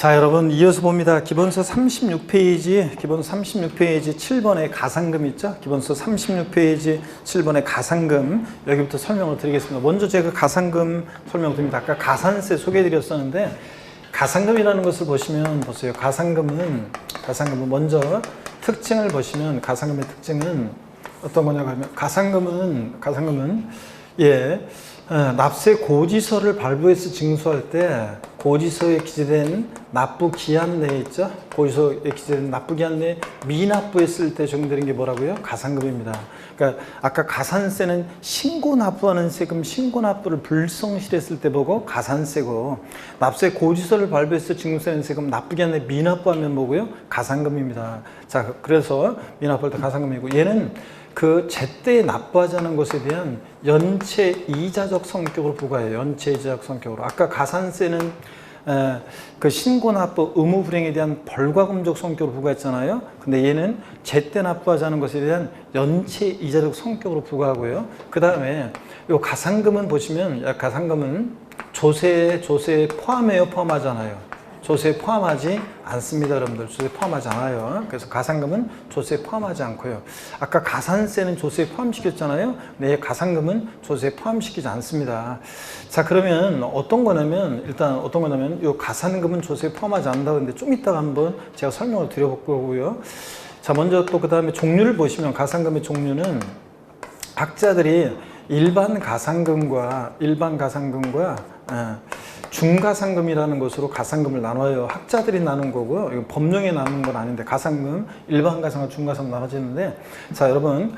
자, 여러분 이어서 봅니다. 기본서 36페이지, 기본서 36페이지 7번의 가상금 있죠? 기본서 36페이지 7번의 가상금, 여기부터 설명을 드리겠습니다. 먼저 제가 가상금 설명드립니다. 아까 가산세 소개해드렸었는데, 가상금이라는 것을 보시면 보세요. 가상금은 먼저 특징을 보시면, 가상금의 특징은 어떤 거냐고 하면, 가상금은 납세 고지서를 발부해서 징수할 때 고지서에 기재된 납부기한 내에 있죠? 고지서에 기재된 납부기한 내에 미납부했을 때 적용되는 게 뭐라고요? 가상금입니다. 그러니까 아까 가산세는 신고납부하는 세금, 신고납부를 불성실했을 때 보고 가산세고, 납세 고지서를 발부해서 징수하는 세금, 납부기한 내에 미납부하면 뭐고요? 가상금입니다. 자, 그래서 미납부할 때 가상금이고, 얘는 그 제때 납부하지 않은 것에 대한 연체 이자적 성격으로 부과해요. 연체 이자적 성격으로. 아까 가산세는 그 신고납부 의무 불행에 대한 벌과금적 성격으로 부과했잖아요. 근데 얘는 제때 납부하지 않은 것에 대한 연체 이자적 성격으로 부과하고요. 그 다음에 요 가상금은 보시면, 가상금은 조세에 포함해요, 포함하지 않아요? 조세에 포함하지 않습니다, 여러분들. 조세에 포함하지 않아요. 그래서 가상금은 조세에 포함하지 않고요. 아까 가산세는 조세에 포함시켰잖아요. 네, 가상금은 조세에 포함시키지 않습니다. 자, 그러면 어떤 거냐면, 이 가산금은 조세에 포함하지 않는다고 했는데, 좀 이따가 한번 제가 설명을 드려볼 거고요. 자, 먼저 또 그 다음에 종류를 보시면, 가상금의 종류는 학자들이 일반 가상금과 중가상금이라는 것으로 가상금을 나눠요. 학자들이 나눈 거고요. 이건 법령에 나누는 건 아닌데, 가상금, 일반 가상금, 중가상금 나눠지는데, 자, 여러분,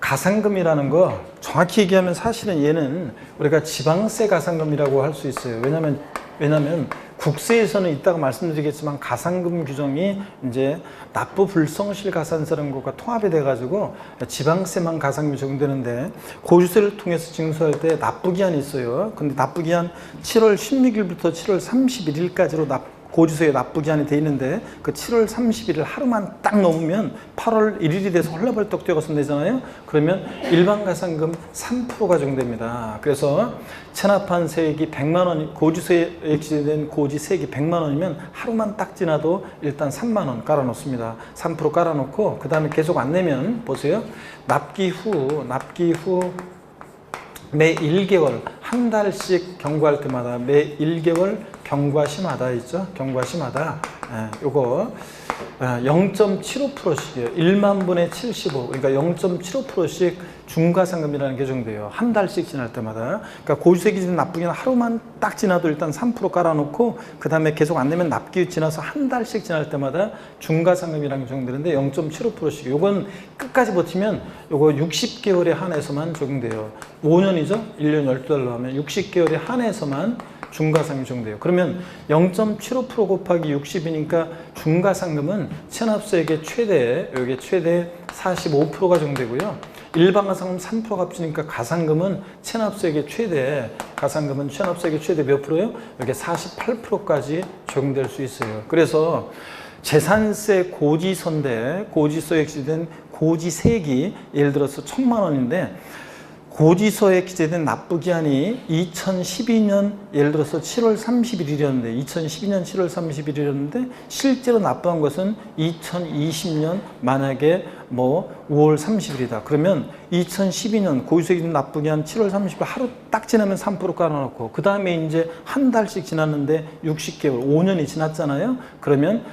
가상금이라는 거 정확히 얘기하면 사실은 얘는 우리가 지방세 가상금이라고 할 수 있어요. 왜냐면 국세에서는 이따가 말씀드리겠지만 가상금 규정이 이제 납부 불성실 가산세라는 것과 통합이 돼가지고 지방세만 가상금이 적용되는데, 고지서를 통해서 징수할 때 납부기한이 있어요. 근데 납부기한 7월 16일부터 7월 31일까지로 고지서에 납부기한이 돼 있는데, 그 7월 30일을 하루만 딱 넘으면 8월 1일이 돼서 헐레벌떡 뛰어가서 내잖아요. 그러면 일반 가상금 3%가 적용됩니다. 그래서 체납한 세액이 100만 원, 고지서에 기재된 고지세액이 100만 원이면 하루만 딱 지나도 일단 3만 원 깔아놓습니다. 3% 깔아놓고, 그 다음에 계속 안 내면, 보세요. 납기 후 매 1개월 한 달씩 경과할 때마다, 매 1개월 경과시마다 있죠? 경과시마다 요거 0.75%씩이에요. 1만 분의 75, 그러니까 0.75%씩 중가상금이라는 게 적용돼요. 한 달씩 지날 때마다. 그러니까 고지서에 기준 납부기는 하루만 딱 지나도 일단 3% 깔아놓고, 그 다음에 계속 안 내면 납기 지나서 한 달씩 지날 때마다 중가상금이라는 게 적용되는데 0.75%씩. 요건 끝까지 버티면 요거 60개월에 한해서만 적용돼요. 5년이죠? 1년 12달러 하면 60개월에 한해서만 중가상금이 적용돼요. 그러면 0.75% 곱하기 60이니까 중가상금은 체납세액의 최대 45%가 적용되고요. 일반 가상금 3% 값이니까 가상금은 체납세액의 최대 몇 프로예요? 이게 48%까지 적용될 수 있어요. 그래서 재산세 고지서인데, 고지서에 기재된 고지세액이 예를 들어서 1,000만 원인데, 고지서에 기재된 납부기한이 2012년 예를 들어서 7월 30일이었는데 2012년 7월 30일이었는데 실제로 납부한 것은 2020년 만약에 5월 30일이다. 그러면 2012년 고지서에 기재된 납부기한 7월 30일 하루 딱 지나면 3% 깔아놓고, 그 다음에 이제 한 달씩 지났는데 60개월, 5년이 지났잖아요. 그러면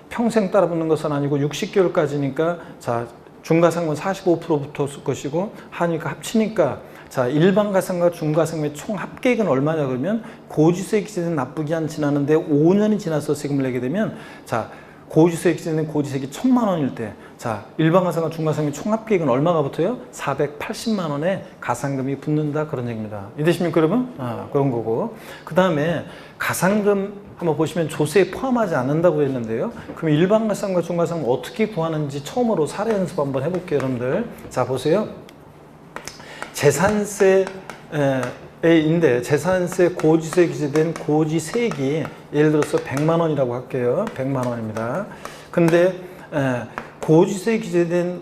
평생 따라붙는 것은 아니고 60개월까지니까, 자, 중가상금은 45% 붙을 것이고, 하니까 합치니까, 자, 일반 가상금과 중가상금의 총 합계액은 얼마냐 그러면, 고지서에 기재된 납부기한 지나는데 5년이 지나서 세금을 내게 되면, 자, 고지서에 기재된 고지세액이 1,000만 원일 때, 자, 일반 가상금과 중가상금의 총 합계액은 얼마가 붙어요? 480만 원의 가상금이 붙는다, 그런 얘기입니다. 이해되십니까, 여러분? 그런 거고. 그 다음에 가상금 한번 보시면 조세에 포함하지 않는다고 했는데요. 그럼 일반 가상금과 중가상금 어떻게 구하는지 처음으로 사례 연습 한번 해볼게요, 여러분들. 자, 보세요. 재산세 고지서에 기재된 고지세액이 예를 들어서 100만 원이라고 할게요. 100만 원입니다. 근데 고지서에 기재된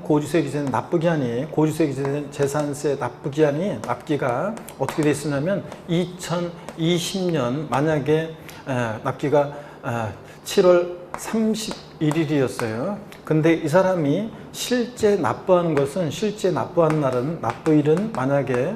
납부기한이, 고지서에 기재된 재산세 납기가 어떻게 돼 있으냐면 2020년 만약에 납기가 7월 31일이었어요. 근데 이 사람이 실제 납부하는 것은, 실제 납부한 날은, 납부일은 만약에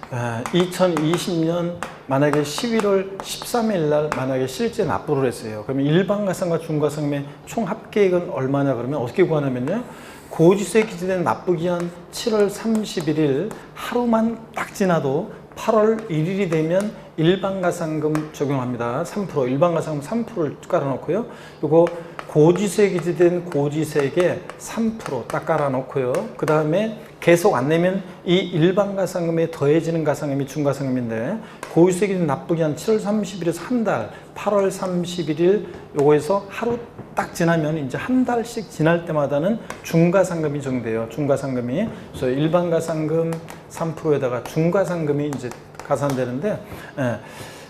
2020년 만약에 11월 13일 날 만약에 실제 납부를 했어요. 그러면 일반가상과 중과상금의 총 합계액은 얼마냐 그러면 어떻게 구하냐면요. 고지세 기준된 납부기한 7월 31일 하루만 딱 지나도 8월 1일이 되면 일반가상금 적용합니다. 3%, 일반가상금 3%를 깔아놓고요. 요거 고지세 기준된 고지세액에 3% 딱 깔아놓고요. 그 다음에 계속 안 내면 이 일반가상금에 더해지는 가상금이 중과상금인데, 고지세 기준 납부기한 7월 30일에서 한 달, 8월 31일 요거에서 하루 딱 지나면 이제 한 달씩 지날 때마다는 중과상금이 적용돼요. 중과상금이. 그래서 일반가상금 3%에다가 중과상금이 이제 가산되는데,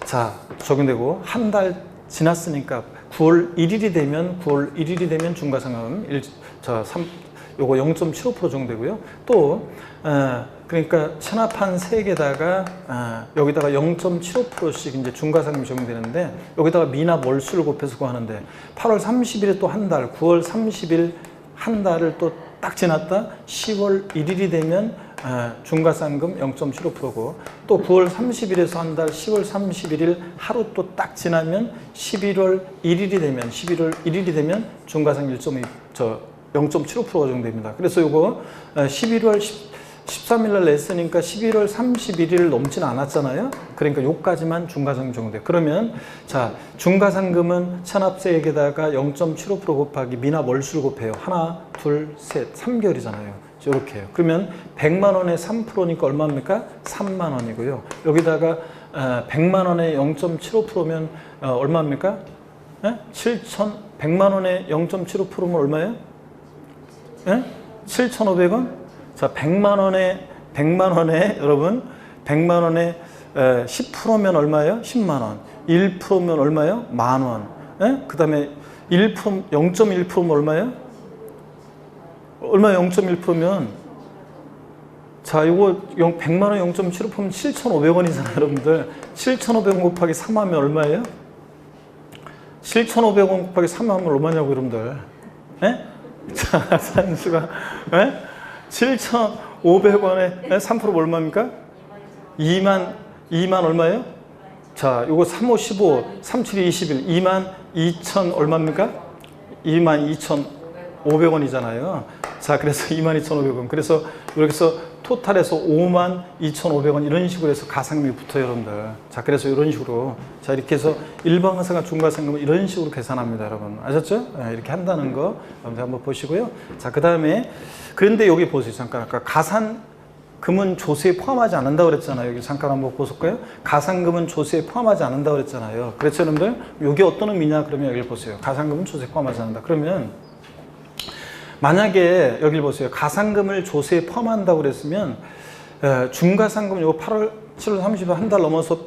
자, 적용되고 한 달 지났으니까 9월 1일이 되면 중과상금 요거 0.75% 정도 되고요. 또 그러니까 체납한 세액에다가 여기다가 0.75%씩 이제 중과상금이 적용되는데, 여기다가 미납 월수를 곱해서 구하는데 8월 30일에 또 한 달, 9월 30일 한 달을 또 딱 지났다 10월 1일이 되면 중과상금 0.75%고, 또 9월 30일에서 한 달 10월 31일 하루 또 딱 지나면 11월 1일이 되면 중과상금 0.75%가 정도됩니다. 그래서 요거 11월 13일 날 냈으니까 11월 31일 넘지는 않았잖아요. 그러니까 요까지만 중과상금 정도. 그러면 자, 중과상금은 체납세액에다가 0.75% 곱하기 미납 월수를 곱해요. 하나, 둘, 셋, 3개월이잖아요. 이렇게 해요. 그러면 100만 원에 3%니까 얼마입니까? 3만 원이고요. 여기다가 100만 원에 0.75%면 얼마입니까? 100만 원에 0.75%면 얼마예요? 7,500원? 자, 100만 원에 여러분 100만 원에 10%면 얼마예요? 10만 원. 1%면 얼마예요? 만 원. 그다음에 1% 0.1%면 얼마예요? 얼마 0.1%면 자, 이거 100만 원 0.75%면 7,500원이잖아요, 여러분들. 7,500원 곱하기 3 하면 얼마예요? 7,500원 곱하기 3 하면 얼마냐고, 여러분들. 자, 산수가 7,500원에 3% 얼마입니까? 2만 얼마예요? 자, 요거 3, 5, 15, 3, 7, 21, 2만 2천 얼마입니까? 2만 2,500원이잖아요. 자, 그래서 22,500원. 그래서 이렇게 해서 토탈에서 52,500원 이런 식으로 해서 가상금이 붙어요, 여러분들. 자, 그래서 이런 식으로. 자, 이렇게 해서 일반가상과 중과상금을 이런 식으로 계산합니다, 여러분. 아셨죠? 이렇게 한다는 거 여러분들 한번 보시고요. 자, 그 다음에 그런데 여기 보세요. 잠깐 아까 가산금은 조세에 포함하지 않는다고 그랬잖아요. 여기 잠깐 한번 보실까요? 가산금은 조세에 포함하지 않는다고 그랬잖아요. 그렇죠, 여러분들? 이게 어떤 의미냐? 그러면 여기 보세요. 가산금은 조세에 포함하지 않는다. 그러면 만약에 여기 보세요. 가산금을 조세에 포함한다고 그랬으면 중과상금 이거 7월 30일 한 달 넘어서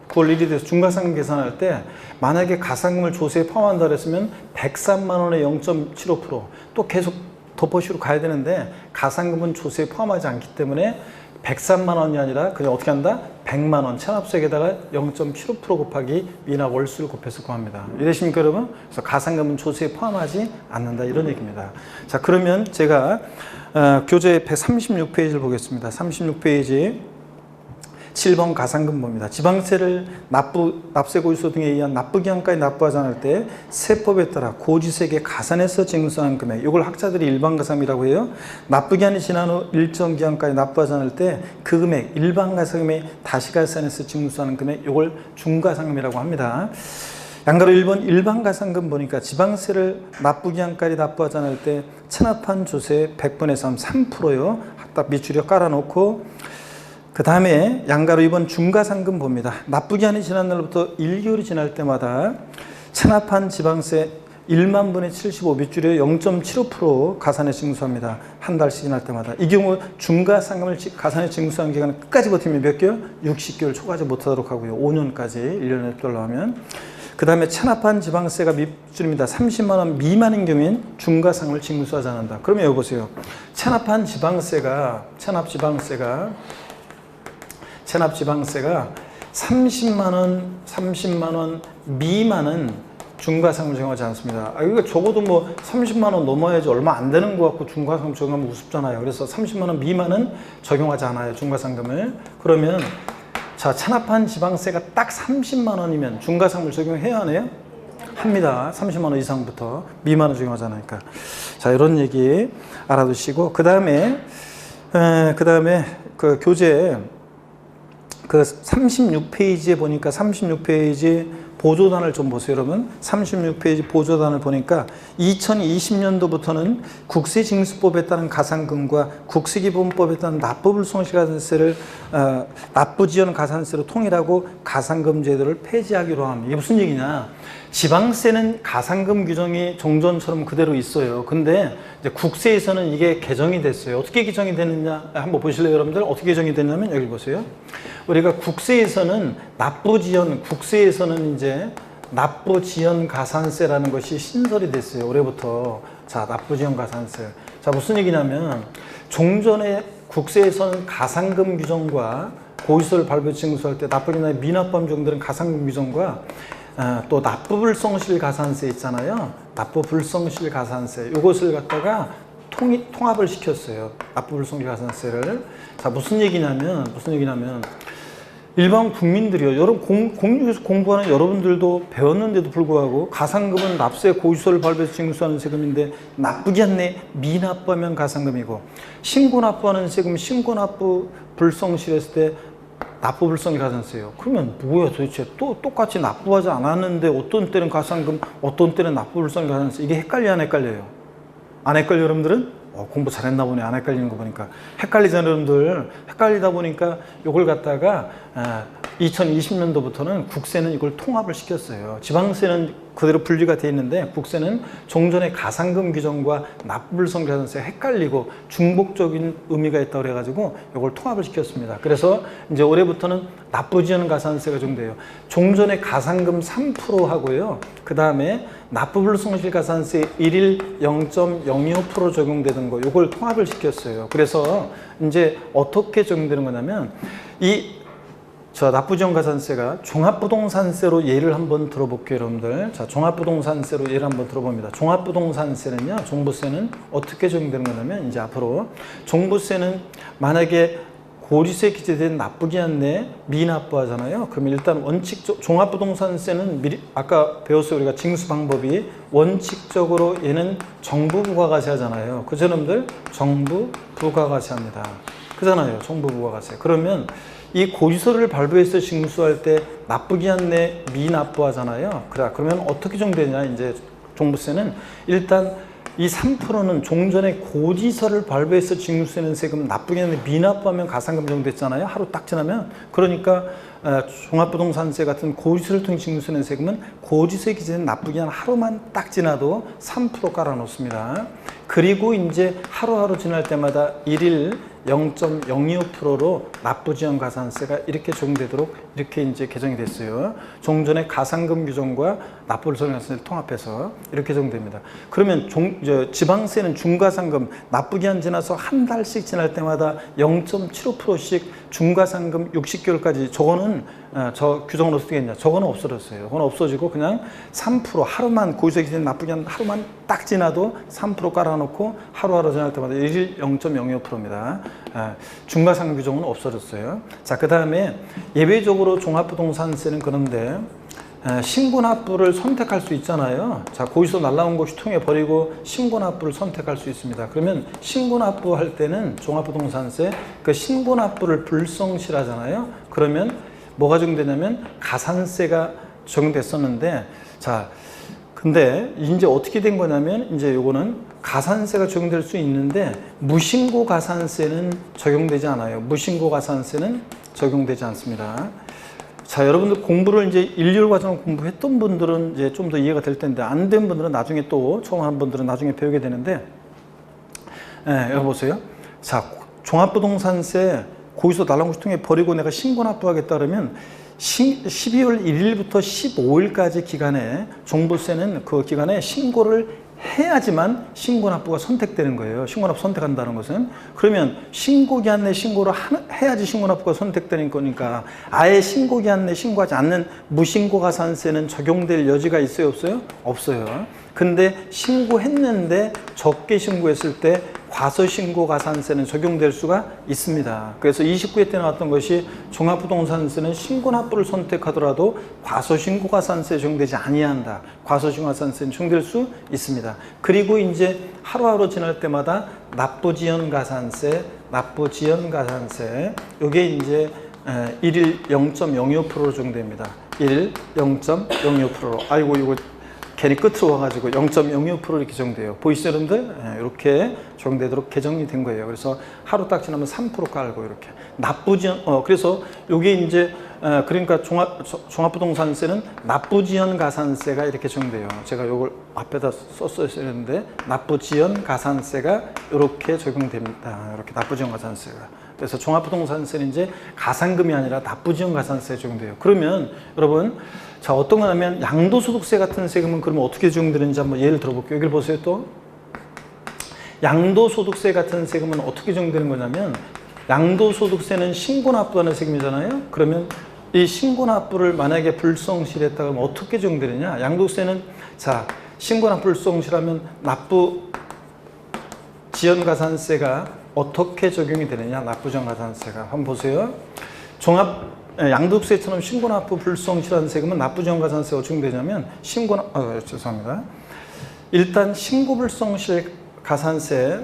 9월 1일이 돼서 중과상금 계산할 때 만약에 가산금을 조세에 포함한다고 그랬으면 103만 원에 0.75%또 계속 덮어시로 가야 되는데 가산금은 조세에 포함하지 않기 때문에 103만 원이 아니라 그냥 어떻게 한다? 100만 원 체납세액에다가 0.75% 곱하기 미납 월수를 곱해서 구합니다. 이해되십니까, 여러분? 그래서 가산금은 조세에 포함하지 않는다 이런 얘기입니다. 자, 그러면 제가 교재 136페이지를 보겠습니다. 36페이지 7번 가산금 봅니다. 지방세를 납세고지서 등에 의한 납부기한까지 납부하지 않을 때 세법에 따라 고지세액에 가산해서 징수하는 금액, 이걸 학자들이 일반가산이라고 해요. 납부기한이 지난 후 일정 기한까지 납부하지 않을 때 그 금액, 일반가산금에 다시 가산해서 징수하는 금액, 이걸 중과상금이라고 합니다. 양가로 1번 일반가산금 보니까 지방세를 납부기한까지 납부하지 않을 때 체납한 조세 100분의 3, 3%요. 딱 밑줄에 깔아놓고 그 다음에 양가로 2번 중과상금 봅니다. 납부기한이 지난 날부터 1개월이 지날 때마다 체납한 지방세 1만 분의 75 밑줄에 0.75% 가산해 징수합니다. 한 달씩 지날 때마다. 이 경우 중과상금을 가산해 징수하는 기간은 끝까지 버티면 몇 개월? 60개월 초과하지 못하도록 하고요. 5년까지 1년에 납부를 하면. 그 다음에 체납한 지방세가 밑줄입니다. 30만 원 미만인 경우엔 중과상금을 징수하지 않는다. 그러면 여기 보세요. 체납한 지방세가 30만 원 미만은 중과상금 적용하지 않습니다. 이거 적어도 뭐 30만 원 넘어야지 얼마 안 되는 거 같고 중과상금 적용하면 우습잖아요. 그래서 30만 원 미만은 적용하지 않아요. 중과상금을. 그러면 자, 찬합한 지방세가 딱 30만 원이면 중과상금을 적용해야 하네요? 합니다. 30만 원 이상부터 미만은 적용하지 않으니까. 자, 이런 얘기 알아두시고 그 다음에 그 교재 그 36페이지에 보니까 36페이지 보조단을 좀 보세요, 여러분. 36페이지 보조단을 보니까 2020년도부터는 국세징수법에 따른 가산금과 국세기본법에 따른 납부불성실가산세를 납부지연 가산세로 통일하고 가산금 제도를 폐지하기로 합니다. 이게 무슨 얘기냐? 지방세는 가산금 규정이 종전처럼 그대로 있어요. 근데 이제 국세에서는 이게 개정이 됐어요. 어떻게 개정이 됐느냐? 한번 보실래요, 여러분들? 어떻게 개정이 됐냐면 여기 보세요. 우리가 국세에서는 국세에서는 이제 납부지연 가산세라는 것이 신설이 됐어요. 올해부터. 자, 납부지연 가산세. 자, 무슨 얘기냐면 종전에 국세에서는 가산금 규정과 고의소를 발부 징수할 때 납부기나 미납부함 적용되는 가산금 규정과 또 납부불성실 가산세 있잖아요. 납부불성실 가산세. 이것을 갖다가 통합을 시켰어요. 납부불성실 가산세를. 자, 무슨 얘기냐면 일반 국민들이요. 여러분 공유에서 공부하는 여러분들도 배웠는데도 불구하고 가산금은 납세 고지서를 발부해서 징수하는 세금인데 나쁘지 않네. 미납부하면 가산금이고 신고납부하는 세금 신고납부 불성실했을 때 납부불성실 가산세예요. 그러면 뭐야 도대체 또 똑같이 납부하지 않았는데 어떤 때는 가산금 어떤 때는 납부불성실 가산세 이게 헷갈려 안 헷갈려요? 안 헷갈려 여러분들은? 공부 잘했나 보네. 안 헷갈리는 거 보니까. 헷갈리잖아요, 여러분들. 헷갈리다 보니까 이걸 갖다가 2020년도부터는 국세는 이걸 통합을 시켰어요. 지방세는 그대로 분리가 돼 있는데 국세는 종전의 가산금 규정과 납부불성실 가산세가 헷갈리고 중복적인 의미가 있다고 그래가지고 이걸 통합을 시켰습니다. 그래서 이제 올해부터는 납부지연 가산세가 적용돼요. 종전의 가산금 3% 하고요. 그 다음에 납부불성실 가산세 1일 0.025% 적용되는 거 이걸 통합을 시켰어요. 그래서 이제 어떻게 적용되는 거냐면 납부지연 가산세가 종합부동산세로 예를 한번 들어볼게요, 여러분들. 자, 종합부동산세로 예를 한번 들어봅니다. 종합부동산세는요, 종부세는 어떻게 적용되는 거냐면, 이제 앞으로 종부세는 만약에 고지세 기재된 납부기 한내 미납부하잖아요. 그러면 일단 종합부동산세는 아까 배웠어요. 우리가 징수 방법이 원칙적으로 얘는 정부 부가가세 하잖아요. 그죠, 여러분들? 정부 부가가세 합니다. 그잖아요. 정부 부가가세. 그러면 이 고지서를 발부해서 징수할 때 납부기 한내 미납부하잖아요. 그러면 어떻게 적용되냐? 이제 종부세는 일단 이 3%는 종전에 고지서를 발부해서 징수되는 세금 납부기 한내 미납부하면 가산금 적용됐잖아요. 하루 딱 지나면. 그러니까 종합부동산세 같은 고지서를 통해 징수되는 세금은 고지서에 기재된 납부기 한 하루만 딱 지나도 3% 깔아놓습니다. 그리고 이제 하루하루 지날 때마다 1일 0.025%로 납부지연 가산세가 이렇게 적용되도록 이렇게 이제 개정이 됐어요. 종전의 가산금 규정과 납부불성실 가산세를 통합해서 이렇게 적용됩니다. 그러면 지방세는 중과상금 납부기한 지나서 한 달씩 지날 때마다 0.75%씩 중과상금 60개월까지 저거는 저 규정은 어떻게 했냐? 저거는 없어졌어요. 저거는 없어지고 그냥 3% 하루만 고지서에 기재된 납부기한 하루만 딱 지나도 3% 깔아놓고 하루하루 지날 때마다 1일 0.05%입니다. 중과상금 규정은 없어졌어요. 자, 그 다음에 예외적으로 종합부동산세는 그런데 신고납부를 선택할 수 있잖아요. 자, 고지서 날라온 것이 통해 버리고 신고납부를 선택할 수 있습니다. 그러면 신고납부 할 때는 종합부동산세 그 신고납부를 불성실하잖아요. 그러면 뭐가 적용되냐면 가산세가 적용됐었는데, 자, 근데 이제 어떻게 된 거냐면 이제 요거는 가산세가 적용될 수 있는데 무신고 가산세는 적용되지 않아요. 무신고 가산세는 적용되지 않습니다. 자, 여러분들 공부를 이제 1, 2월 과정을 공부했던 분들은 이제 좀 더 이해가 될 텐데 안 된 분들은 나중에 또 처음 한 분들은 나중에 배우게 되는데, 여기 보세요. 자, 종합부동산세 고지서 날라온 것을 통해 버리고 내가 신고납부하겠다 그러면 12월 1일부터 15일까지 기간에 종부세는 그 기간에 신고를 해야지만 신고납부가 선택되는 거예요. 신고납부 선택한다는 것은. 그러면 신고기한 내 신고를 해야지 신고납부가 선택되는 거니까 아예 신고기한 내 신고하지 않는 무신고가산세는 적용될 여지가 있어요? 없어요? 없어요. 근데 신고했는데 적게 신고했을 때 과소신고가산세는 적용될 수가 있습니다. 그래서 29회 때 나왔던 것이 종합부동산세는 신고납부를 선택하더라도 과소신고가산세에 적용되지 아니한다. 과소신고가산세는 적용될 수 있습니다. 그리고 이제 하루하루 지날 때마다 납부지연가산세, 요게 이제 일일 0.02%로 적용됩니다. 일일 0.02%로. 아이고 이거 괜히 끝으로 와가지고 0.02% 이렇게 적용돼요. 보이시죠, 여러분들? 이렇게 적용되도록 개정이 된 거예요. 그래서 하루 딱 지나면 3% 깔고 이렇게 납부지연. 그래서 이게 이제 그러니까 종합부동산세는 납부지연가산세가 이렇게 적용돼요. 제가 이걸 앞에다 썼어야 했는데 납부지연가산세가 이렇게 적용됩니다. 이렇게 납부지연가산세가. 그래서 종합부동산세는 이제 가산금이 아니라 납부지연가산세에 적용돼요. 그러면 여러분, 자, 어떤 거냐면 양도소득세 같은 세금은 그러면 어떻게 적용되는지 한번 예를 들어볼게요. 여기를 보세요. 또 양도소득세 같은 세금은 어떻게 적용되는 거냐면 양도소득세는 신고납부하는 세금이잖아요. 그러면 이 신고납부를 만약에 불성실했다 그러면 어떻게 적용되느냐? 양도세는 자, 신고납부 불성실하면 납부지연가산세가 어떻게 적용이 되느냐? 납부지연가산세가 한번 보세요. 양도세처럼 신고납부 불성실한 세금은 납부지연가산세가 적용되냐면 죄송합니다. 일단 신고불성실 가산세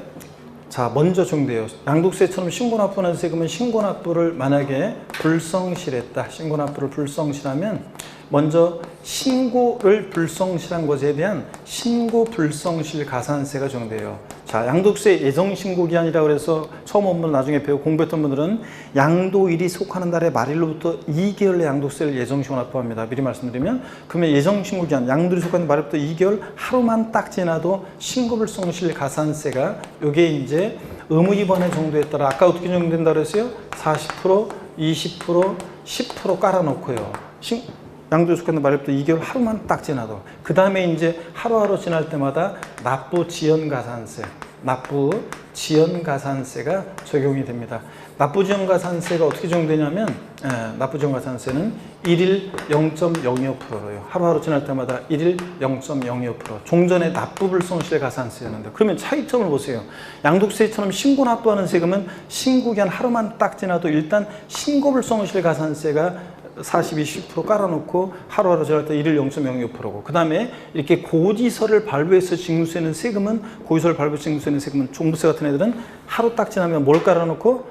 자 먼저 적용돼요. 양도세처럼 신고납부하는 세금은 신고납부를 만약에 불성실했다. 신고납부를 불성실하면 먼저 신고를 불성실한 것에 대한 신고불성실 가산세가 적용돼요. 자, 양도세 예정신고기한이라고 해서 처음 온 분 나중에 공부했던 분들은 양도일이 속하는 달의 말일로부터 2개월 내 양도세를 예정신고납부합니다. 미리 말씀드리면 그러면 예정신고기한 양도일이 속하는 말일부터 2개월 하루만 딱 지나도 신고불성실 가산세가 이게 이제 의무위반의 정도에 따라 아까 어떻게 적용된다고 그랬어요? 40%, 20%, 10% 깔아놓고요. 양도에 속하는 말일부터 2개월 하루만 딱 지나도 그 다음에 이제 하루하루 지날 때마다 납부지연가산세가 적용이 됩니다. 납부지연가산세가 어떻게 적용되냐면 납부지연가산세는 일일 0.02%로요. 하루하루 지날 때마다 일일 0.02%. 종전에 납부불성실 가산세였는데 그러면 차이점을 보세요. 양도세처럼 신고납부하는 세금은 신고기한 하루만 딱 지나도 일단 신고불성실 가산세가 40, 20% 깔아놓고 하루하루 지날 때 일일 0.02%고 그 다음에 이렇게 고지서를 발부해서 징수하는 세금은 고지서를 발부해서 징수하는 세금은 종부세 같은 애들은 하루 딱 지나면 뭘 깔아놓고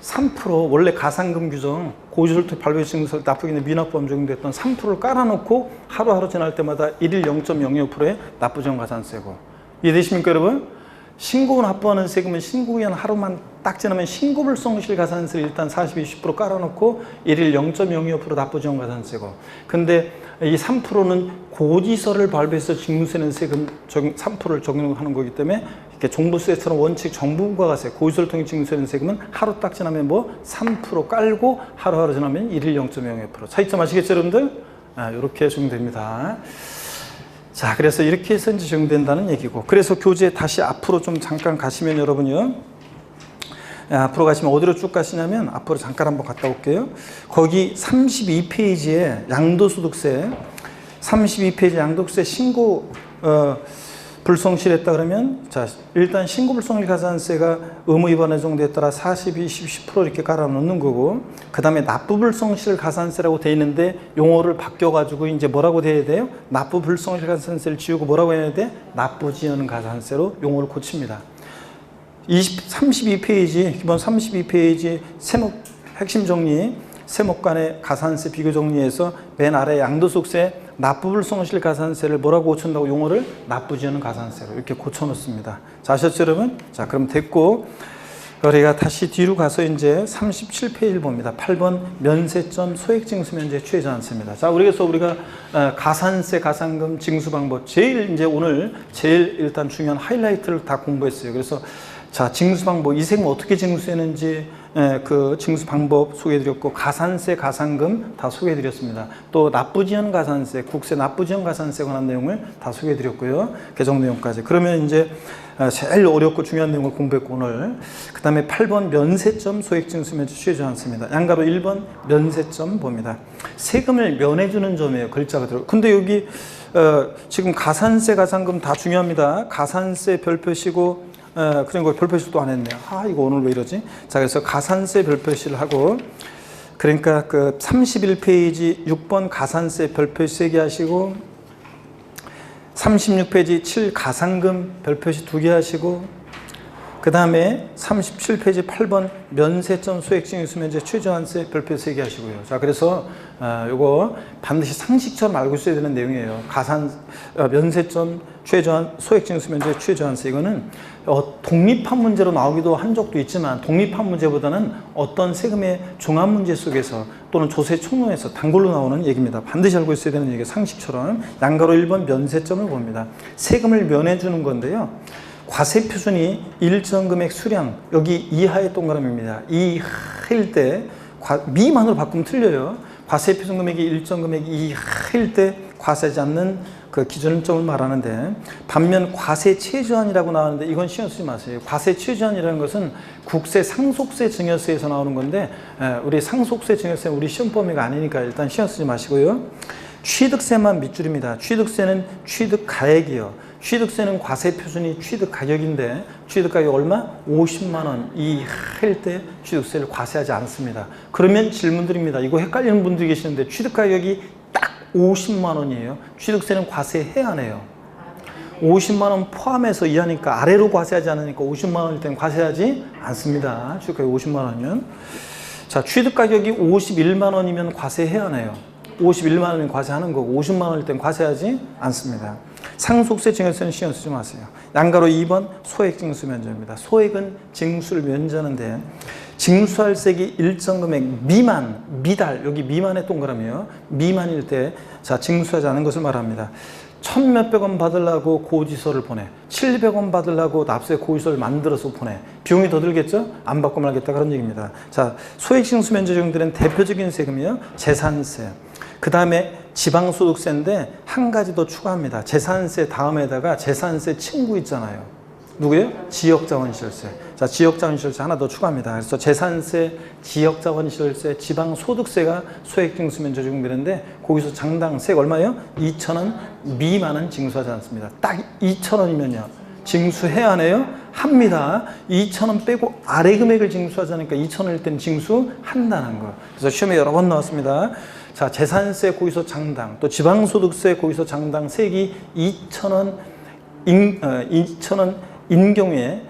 3% 원래 가산금 규정 고지서를 발부해서 징수할 때 납부기는 미납부하면 적용됐던 3%를 깔아놓고 하루하루 지날 때마다 일일 0.02%의 납부지연가산세고 이해되십니까 여러분? 신고 납부하는 세금은 신고기한 하루만 딱 지나면 신고불성실 가산세를 일단 40, 20% 깔아놓고 일일 0.02% 납부지연가산세고 근데 이 3%는 고지서를 발부해서 징수하는 세금 3%를 적용하는 거기 때문에 이렇게 종부세처럼 원칙 정부부가세 고지서를 통해 징수하는 세금은 하루 딱 지나면 3% 깔고 하루하루 지나면 일일 0.02% 차이점 아시겠죠 여러분들? 이렇게 적용됩니다. 자, 그래서 이렇게 해서 이제 적용된다는 얘기고. 그래서 교재 다시 앞으로 좀 잠깐 가시면 여러분요. 앞으로 가시면 어디로 쭉 가시냐면 앞으로 잠깐 한번 갔다 올게요. 거기 32페이지에 양도소득세 32페이지 양도세 신고 불성실했다 그러면 자 일단 신고불성실 가산세가 의무위반의 정도에 따라 40, 20, 10% 이렇게 깔아놓는 거고 그 다음에 납부불성실 가산세라고 돼 있는데 용어를 바뀌어가지고 이제 뭐라고 돼야 돼요? 납부불성실 가산세를 지우고 뭐라고 해야 돼? 납부지연 가산세로 용어를 고칩니다. 32페이지 기본 32페이지 세목 핵심 정리 세목 간의 가산세 비교 정리해서 맨 아래 양도소득세 납부불성실 가산세를 뭐라고 고친다고 용어를 납부지연 가산세로 이렇게 고쳐놓습니다. 자, 아셨죠 여러분? 자, 그럼 됐고 우리가 다시 뒤로 가서 이제 37페이지를 봅니다. 8번 면세점 소액징수 면제 취해 않습니다. 자, 그래서 우리가 가산세, 가산금 징수 방법 제일 이제 오늘 제일 일단 중요한 하이라이트를 다 공부했어요. 그래서 자, 징수 방법 이 세금 어떻게 징수했는지 그 징수 방법 소개해드렸고, 가산세, 가산금 다 소개해드렸습니다. 또 납부지연 가산세, 국세 납부지연 가산세 관한 내용을 다 소개해드렸고요. 개정 내용까지. 그러면 이제 제일 어렵고 중요한 내용을 공부했고 오늘. 그 다음에 8번 면세점 소액징수면제 취해저항세입니다. 양가로 1번 면세점 봅니다. 세금을 면해주는 점이에요. 글자가 들어. 근데 여기 지금 가산세, 가산금 다 중요합니다. 가산세 별표시고 그런 거 별표시를 또 안 했네요. 이거 오늘 왜 이러지? 자, 그래서 가산세 별표시를 하고, 그러니까 그 31페이지 6번 가산세 별표시 3개 하시고, 36페이지 7 가산금 별표시 2개 하시고, 그 다음에 37페이지 8번 면세점 소액징수면제 취해저항세 별표시 3개 하시고요. 자, 그래서 요거 반드시 상식처럼 알고 있어야 되는 내용이에요. 면세점 소액징수면제 취해저항세, 이거는 독립한 문제로 나오기도 한 적도 있지만, 독립한 문제보다는 어떤 세금의 종합 문제 속에서 또는 조세 총론에서 단골로 나오는 얘기입니다. 반드시 알고 있어야 되는 얘기, 상식처럼. 양가로 1번 면세점을 봅니다. 세금을 면해 주는 건데요. 과세 표준이 일정 금액 수량, 여기 이하의 동그라미입니다. 이하일 때, 미만으로 바꾸면 틀려요. 과세 표준 금액이 일정 금액 이하일 때 과세하지 않는 그 기준점을 말하는데, 반면 과세 최저한이라고 나오는데 이건 신경 쓰지 마세요. 과세 최저한이라는 것은 국세 상속세 증여세에서 나오는 건데, 우리 상속세 증여세는 우리 시험 범위가 아니니까 일단 신경 쓰지 마시고요. 취득세만 밑줄입니다. 취득세는 취득가액이요. 취득세는 과세 표준이 취득가격인데, 취득가격 얼마? 50만 원 이하일 때 취득세를 과세하지 않습니다. 그러면 질문드립니다. 이거 헷갈리는 분들이 계시는데, 취득가격이 딱 50만 원이에요. 취득세는 과세해야 하네요. 50만 원 포함해서 이하니까, 아래로 과세하지 않으니까 50만 원일 때는 과세하지 않습니다. 취득가격 50만 원이면. 자, 취득가격이 51만 원이면 과세해야 하네요. 51만 원이면 과세하는 거고, 50만 원일 땐 과세하지 않습니다. 상속세 증여세는 신경 쓰지 마세요. 양가로 2번 소액징수면제입니다. 소액은 징수를 면제하는데, 징수할 세액이 일정 금액 미만, 미달, 여기 미만의 동그라미요. 미만일 때, 자, 징수하지 않은 것을 말합니다. 1,000몇백 원 받으려고 고지서를 보내. 700원 받으려고 납세 고지서를 만들어서 보내. 비용이 더 들겠죠? 안 받고 말겠다, 그런 얘기입니다. 자, 소액징수면제 적용되는 대표적인 세금이요. 재산세. 그 다음에 지방소득세인데 한 가지 더 추가합니다. 재산세 다음에다가 재산세 친구 있잖아요. 누구예요? 지역자원시설세. 자, 지역자원시설세 하나 더 추가합니다. 그래서 재산세, 지역자원시설세, 지방소득세가 소액징수면제 적용되는데, 거기서 장당 세액 얼마예요? 2,000원 미만은 징수하지 않습니다. 딱 2,000원이면요. 징수해야 하네요? 합니다. 2,000원 빼고 아래 금액을 징수하지 않으니까 2,000원일 때는 징수한다는 거. 그래서 시험에 여러 번 나왔습니다. 자, 재산세 거기서 장당, 또 지방소득세 거기서 장당 세액이 2,000원 인 경우에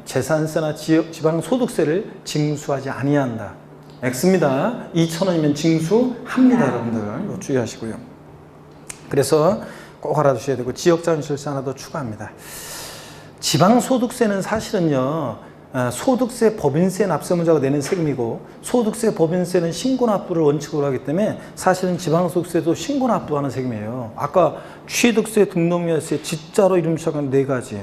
재산세나 지방소득세를 징수하지 아니한다. X입니다. 2,000원이면 징수합니다. 여러분들 주의하시고요. 그래서 꼭 알아두셔야 되고, 지역자원시설세 하나 더 추가합니다. 지방소득세는 사실은요, 소득세, 법인세 납세문자가 내는 세금이고, 소득세, 법인세는 신고납부를 원칙으로 하기 때문에 사실은 지방소득세도 신고납부하는 세금이에요. 아까 취득세, 등록면세, 지자로 이름 시작한 4가지.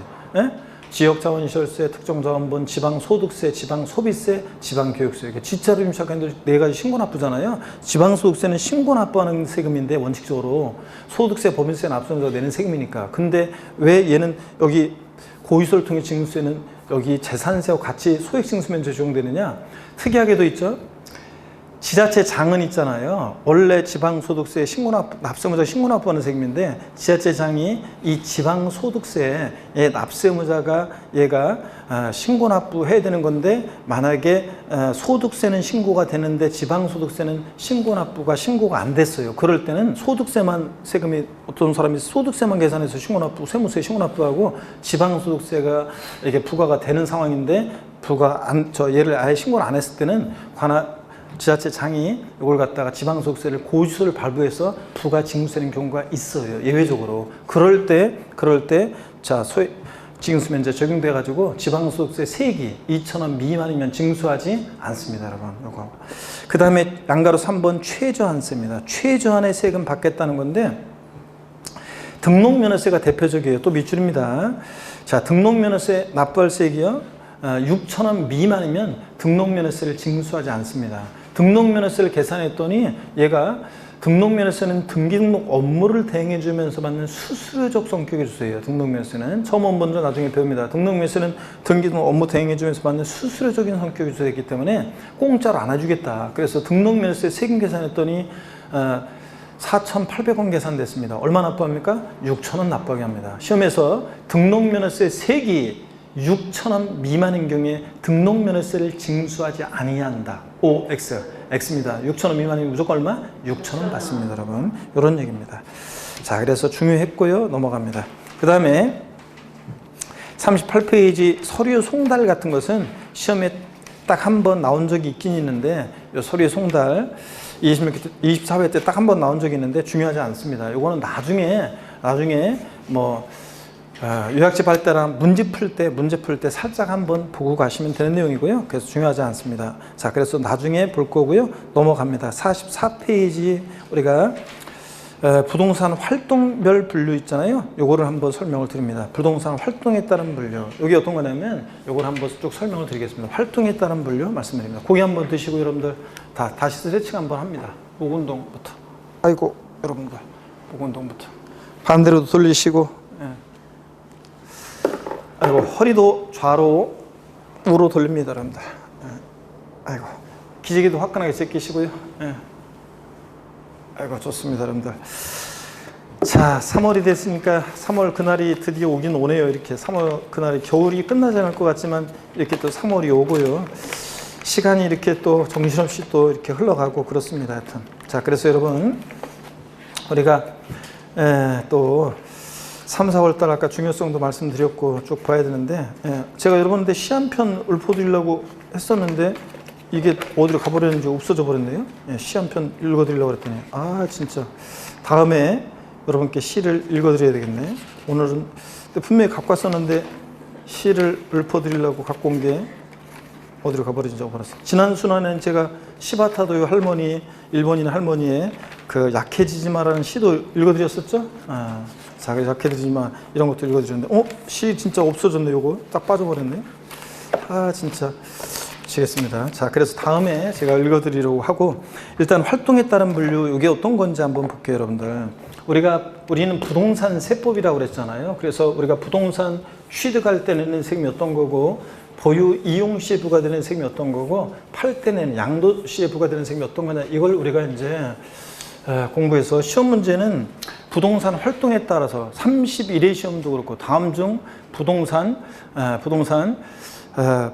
지역자원시설세, 특정자원분, 지방소득세, 지방소비세, 지방교육세, 이렇게 지자로 이름 시작한 4가지 신고납부잖아요. 지방소득세는 신고납부하는 세금인데, 원칙적으로 소득세, 법인세 납세문자가 내는 세금이니까. 근데 왜 얘는 여기 고의소를 통해 징수세는 여기 재산세와 같이 소액징수면제 적용되느냐? 특이하게도 있죠. 지자체 장은 있잖아요. 원래 지방소득세 납세무자 신고납부하는 세금인데, 지자체장이 이 지방소득세의 납세무자가 얘가 신고납부해야 되는 건데, 만약에 소득세는 신고가 되는데 지방소득세는 신고가 안 됐어요. 그럴 때는 소득세만 세금이, 어떤 사람이 소득세만 계산해서 신고납부, 세무세 신고납부하고 지방소득세가 이렇게 부과가 되는 상황인데, 얘를 아예 신고를 안 했을 때는 지자체장이 이걸 갖다가 지방소득세를 고지서를 발부해서 부과 징수되는 경우가 있어요. 예외적으로. 그럴 때 자, 징수면제 적용돼 가지고 지방소득세 세액이 2,000원 미만이면 징수하지 않습니다, 여러분. 요거. 그다음에 양가로 3번 최저한세입니다. 최저한의 세금 받겠다는 건데, 등록면허세가 대표적이에요. 또 밑줄입니다. 자, 등록면허세 납부할 세액이요. 6,000원 미만이면 등록면허세를 징수하지 않습니다. 등록면허세를 계산했더니 얘가 등록면허세는 등기등록 업무를 대행해주면서 받는 수수료적 성격의 주세요. 등록면허세는 처음 온 분들은 나중에 배웁니다. 등록면허세는 등기등록 업무 대행해주면서 받는 수수료적인 성격의 주세이기 때문에 공짜로 안 해주겠다. 그래서 등록면허세 세금 계산했더니 4,800원 계산됐습니다. 얼마 납부합니까? 6,000원 납부하게 합니다. 시험에서 등록면허세 세기 6,000원 미만인 경우에 등록면허세를 징수하지 아니한다. OX. X입니다. 6,000원 미만이면 무조건 얼마? 6,000원 받습니다, 여러분. 이런 얘기입니다. 자, 그래서 중요했고요. 넘어갑니다. 그 다음에 38페이지 서류 송달 같은 것은 시험에 딱 한 번 나온 적이 있긴 있는데 이 서류 송달 24회 때 딱 한 번 나온 적이 있는데 중요하지 않습니다. 이거는 나중에 뭐 요약집 할 때랑 문제 풀 때 살짝 한번 보고 가시면 되는 내용이고요. 그래서 중요하지 않습니다. 자, 그래서 나중에 볼 거고요. 넘어갑니다. 44페이지 우리가 부동산 활동별 분류 있잖아요. 요거를 한번 설명을 드립니다. 부동산 활동에 따른 분류. 여기 어떤 거냐면 요걸 한번 쭉 설명을 드리겠습니다. 활동에 따른 분류 말씀드립니다. 고기 한번 드시고 여러분들 다시 스트레칭 한번 합니다. 목 운동부터. 아이고 여러분들 목 운동부터. 반대로 돌리시고. 아이고 허리도 좌로 우로 돌립니다, 여러분들. 아이고 기지개도 화끈하게 제끼시고요. 아이고 좋습니다, 여러분들. 자, 3월이 됐으니까 3월 그날이 드디어 오긴 오네요. 이렇게 3월 그날이 겨울이 끝나지 않을 것 같지만 이렇게 또 3월이 오고요. 시간이 이렇게 또 정신없이 또 이렇게 흘러가고 그렇습니다. 하여튼 자, 그래서 여러분 우리가 또 3, 4월 달 아까 중요성도 말씀드렸고 쭉 봐야 되는데 제가 여러분한테 시 한 편 읊어드리려고 했었는데 이게 어디로 가버렸는지 없어져 버렸네요. 시 한 편 읽어드리려고 그랬더니 진짜 다음에 여러분께 시를 읽어드려야 되겠네. 오늘은 분명히 갖고 왔었는데 시를 읊어드리려고 갖고 온 게 어디로 가버린지 잊어버렸어요. 지난 순환에는 제가 시바타도요 할머니, 일본인 할머니의 그 약해지지 마라는 시도 읽어드렸었죠. 자, 약해지지 마 이런 것도 읽어드렸는데 시 진짜 없어졌네. 요거 딱 빠져버렸네. 진짜 미치겠습니다. 자, 그래서 다음에 제가 읽어드리려고 하고 일단 활동에 따른 분류 이게 어떤 건지 한번 볼게요, 여러분들. 우리는 부동산 세법이라고 그랬잖아요. 그래서 우리가 부동산 취득할 때 내는 세금이 어떤 거고 보유 이용 시에 부과되는 세금이 어떤 거고 팔 때 내는 양도 시에 부과되는 세금이 어떤 거냐 이걸 우리가 이제 공부해서 시험 문제는 부동산 활동에 따라서 31회 시험도 그렇고 다음 중 부동산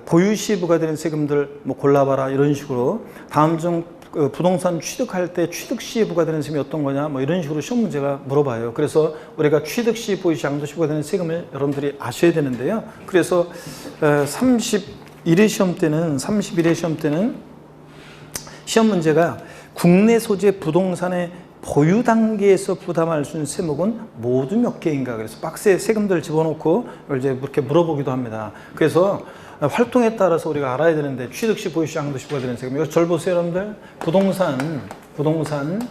보유 시에 부과되는 세금들 뭐 골라봐라 이런 식으로 다음 중 부동산 취득할 때 취득 시에 부과되는 세금이 어떤 거냐 뭐 이런 식으로 시험 문제가 물어봐요. 그래서 우리가 취득 시, 보유 시, 양도 시 부과되는 세금을 여러분들이 아셔야 되는데요. 그래서 31회 시험 때는 시험 문제가 국내 소재 부동산의 보유 단계에서 부담할 수 있는 세목은 모두 몇 개인가 그래서 박스에 세금들을 집어넣고 이제 그렇게 물어보기도 합니다. 그래서 활동에 따라서 우리가 알아야 되는데 취득 시, 보유 시, 양도 시 부과되는 세금 이거 절 보세요, 여러분들. 부동산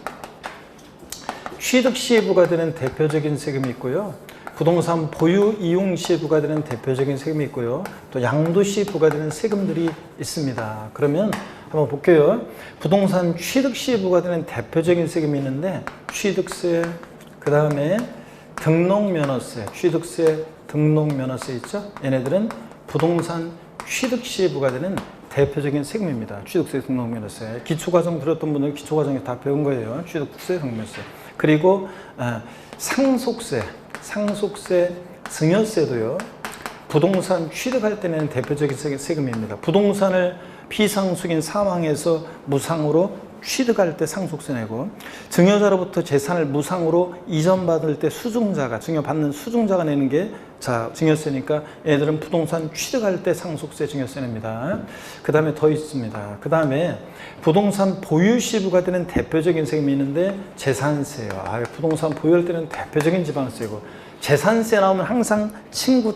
취득 시에 부과되는 대표적인 세금이 있고요. 부동산 보유 이용 시에 부과되는 대표적인 세금이 있고요. 또 양도 시에 부과되는 세금들이 있습니다. 그러면 한번 볼게요. 부동산 취득 시에 부과되는 대표적인 세금이 있는데 취득세, 그 다음에 등록면허세, 취득세, 등록면허세 있죠? 얘네들은 부동산 취득 시에 부과되는 대표적인 세금입니다. 취득세, 등록면허세. 기초과정 들었던 분들은 기초과정에 다 배운 거예요. 취득세, 등록면허세. 그리고 상속세, 증여세도요. 부동산 취득할 때는 대표적인 세금입니다. 부동산을 피상속인 사망해서 무상으로 취득할 때 상속세 내고 증여자로부터 재산을 무상으로 이전받을 때 증여받는 수증자가 내는 게 증여세니까 얘들은 부동산 취득할 때 상속세, 증여세 냅니다. 그 다음에 더 있습니다. 그 다음에 부동산 보유 시 부과되는 대표적인 세금이 있는데 재산세요. 부동산 보유할 때는 대표적인 지방세고 재산세 나오면 항상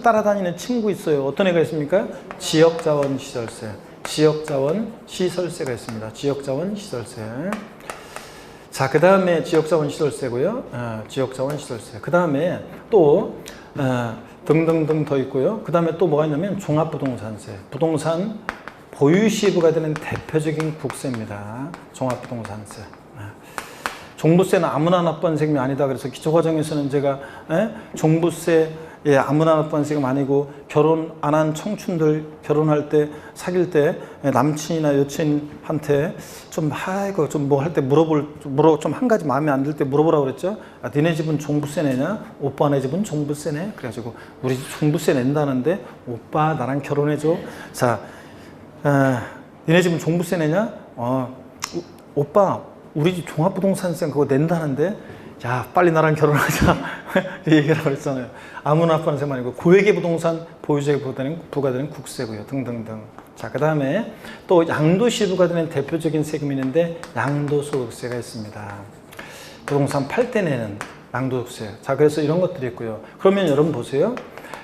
따라다니는 친구 있어요. 어떤 애가 있습니까? 지역자원시설세. 지역자원시설세가 있습니다. 지역자원시설세. 자, 그 다음에 지역자원시설세고요. 지역자원시설세. 그 다음에 또 등등등 더 있고요. 그 다음에 또 뭐가 있냐면 종합부동산세. 부동산 보유시에 부과되는 대표적인 국세입니다. 종합부동산세. 종부세는 아무나 납부하는 세금이 아니다. 그래서 기초과정에서는 제가 종부세 아무나 납부하는 세금 아니고 결혼 안 한 청춘들 결혼할 때 사귈 때 남친이나 여친한테 좀 뭐 할 때 좀 한 가지 마음에 안 들 때 물어보라고 그랬죠. 니네 집은 종부세 내냐? 오빠네 집은 종부세 내? 그래가지고 우리 집 종부세 낸다는데 오빠 나랑 결혼해줘. 자, 니네 집은 종부세 내냐? 오빠 우리 집 종합부동산세 그거 낸다는데 야 빨리 나랑 결혼하자 얘기라고 했잖아요. 아무나 납부하는 세금 아니고 고액의 부동산 보유자에 부과되는 국세고요. 등등등. 자, 그 다음에 또 양도시에 부과되는 대표적인 세금이 있는데 양도소득세가 있습니다. 부동산 팔 때 내는 양도소득세. 자, 그래서 이런 것들이 있고요. 그러면 여러분 보세요.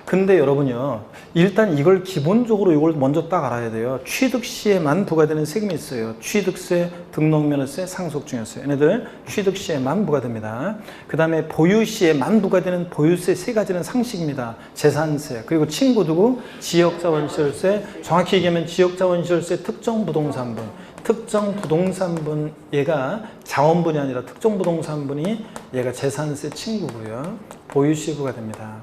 근데 여러분요, 일단 이걸 기본적으로 이걸 먼저 딱 알아야 돼요. 취득 시에만 부과되는 세금이 있어요. 취득세, 등록면허세, 상속증여세. 얘네들 취득 시에만 부과됩니다. 그 다음에 보유 시에만 부과되는 보유세 세 가지는 상식입니다. 재산세, 그리고 친구두고 지역자원시설세, 정확히 얘기하면 지역자원시설세, 특정부동산분. 특정부동산분, 얘가 자원분이 아니라 특정부동산분이 얘가 재산세 친구고요. 보유 시에 부과됩니다.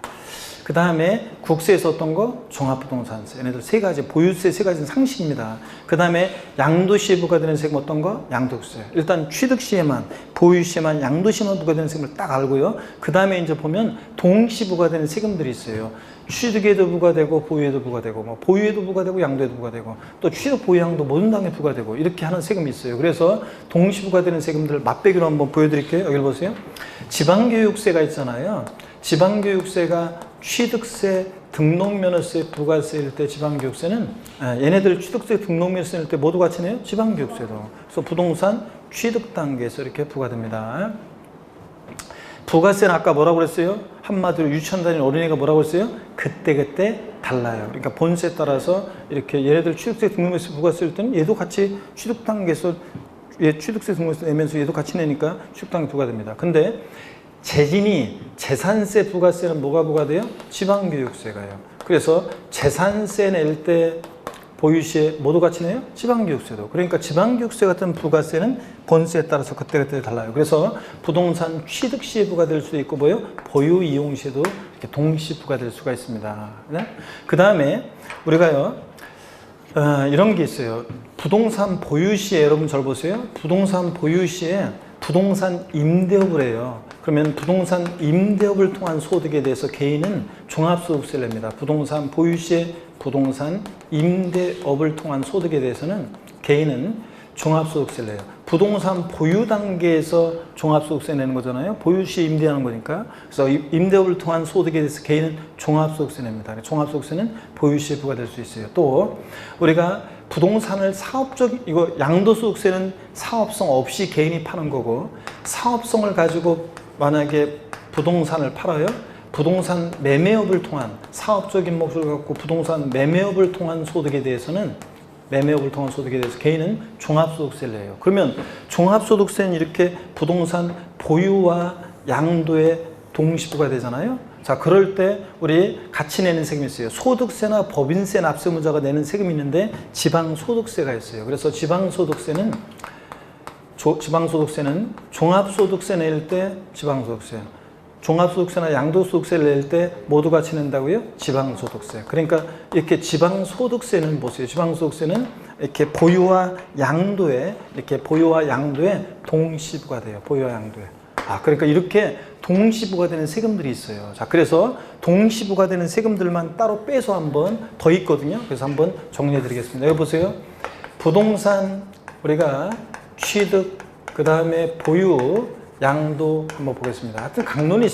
그 다음에 국세에서 어떤 거? 종합부동산세. 얘네들 세 가지, 보유세 세 가지는 상식입니다. 그 다음에 양도시에 부과되는 세금 어떤 거? 양도세. 일단 취득시에만, 보유시에만, 양도시에만 부과되는 세금을 딱 알고요. 그 다음에 이제 보면 동시 부과되는 세금들이 있어요. 취득에도 부과되고, 보유에도 부과되고, 뭐 보유에도 부과되고, 양도에도 부과되고, 또 취득, 보유, 양도 모든 당에 부과되고, 이렇게 하는 세금이 있어요. 그래서 동시 부과되는 세금들 맛배기로 한번 보여드릴게요. 여기 보세요. 지방교육세가 있잖아요. 지방교육세가 취득세, 등록면허세, 부가세일 때 지방교육세는 얘네들 취득세, 등록면허세일 때 모두 같이 내요? 지방교육세도. 그래서 부동산 취득 단계에서 이렇게 부과됩니다. 부가세는 아까 뭐라고 그랬어요? 한마디로 유치원 다니는 어린이가 뭐라고 했어요? 그때그때 달라요. 그러니까 본세에 따라서 이렇게 얘네들 취득세, 등록면허세, 부가세일 때는 얘도 같이 취득 단계에서 얘 취득세, 등록면허세 내면서 얘도 같이 내니까 취득 단계 부과됩니다. 근데 재진이 재산세, 부가세는 뭐가 부과돼요? 지방교육세가요. 그래서 재산세 낼 때 보유시에 모두 같이 내요? 지방교육세도. 그러니까 지방교육세 같은 부가세는 본세에 따라서 그때그때 달라요. 그래서 부동산 취득시에 부과될 수도 있고 뭐요? 보유 이용시에도 이렇게 동시 부과될 수가 있습니다. 네? 그 다음에 우리가요 이런 게 있어요. 부동산 보유시에 여러분 잘 보세요. 부동산 보유시에 부동산 임대업을 해요. 그러면 부동산 임대업을 통한 소득에 대해서 개인은 종합소득세를 냅니다. 부동산 보유시에 부동산 임대업을 통한 소득에 대해서는 개인은 종합소득세를 내요. 부동산 보유 단계에서 종합소득세 내는 거잖아요. 보유시에 임대하는 거니까. 그래서 임대업을 통한 소득에 대해서 개인은 종합소득세 냅니다. 종합소득세는 보유시에 부과될 수 있어요. 또 우리가 부동산을 이거 양도소득세는 사업성 없이 개인이 파는 거고, 사업성을 가지고 만약에 부동산을 팔아요. 부동산 매매업을 통한 사업적인 목적을 갖고 부동산 매매업을 통한 소득에 대해서는 개인은 종합소득세를 내요. 그러면 종합소득세는 이렇게 부동산 보유와 양도에 동시부가 되잖아요. 자, 그럴 때 우리 같이 내는 세금이 있어요. 소득세나 법인세 납세무자가 내는 세금이 있는데 지방소득세가 있어요. 그래서 지방소득세는 종합소득세 낼 때 지방소득세, 종합소득세나 양도소득세를 낼 때 모두 같이 낸다고요? 지방소득세. 그러니까 이렇게 지방소득세는 보세요. 지방소득세는 이렇게 보유와 양도에 동시부가 돼요. 보유와 양도에. 그러니까 이렇게 동시부가 되는 세금들이 있어요. 자, 그래서 동시부가 되는 세금들만 따로 빼서 한번 더 있거든요. 그래서 한번 정리해 드리겠습니다. 여기 보세요. 부동산 우리가 취득, 그 다음에 보유, 양도 한번 보겠습니다. 하여튼 강론이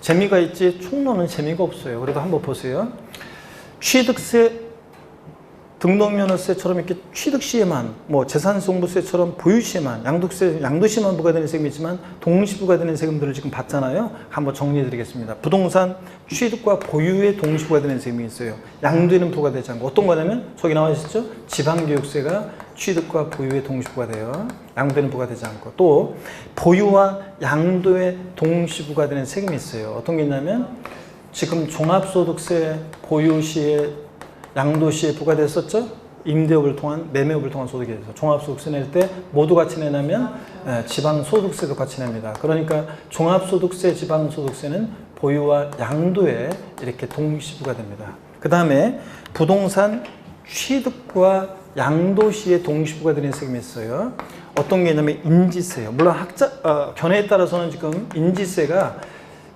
재미가 있지 총론은 재미가 없어요. 그래도 한번 보세요. 취득세, 등록면허세처럼 이렇게 취득시에만, 뭐 재산송부세처럼 보유시에만, 양도시에만 부과되는 세금이 있지만 동시부가 되는 세금들을 지금 봤잖아요. 한번 정리해 드리겠습니다. 부동산 취득과 보유에 동시부가 되는 세금이 있어요. 양도에는 부과되지 않고, 어떤 거냐면 저기 나와 있었죠? 지방교육세가 취득과 보유에 동시부가 돼요. 양도에는 부과되지 않고. 또 보유와 양도에 동시부가 되는 세금이 있어요. 어떤 게 있냐면 지금 종합소득세 보유시에 양도시에 부과됐었죠? 임대업을 통한 매매업을 통한 소득에 대해서 종합소득세 낼 때 모두 같이 내냐면 지방소득세도 같이 냅니다. 그러니까 종합소득세, 지방소득세는 보유와 양도에 이렇게 동시 부과됩니다. 그 다음에 부동산 취득과 양도시에 동시 부과되는 세금이 있어요. 어떤 게 있냐면 인지세요. 물론 견해에 따라서는 지금 인지세가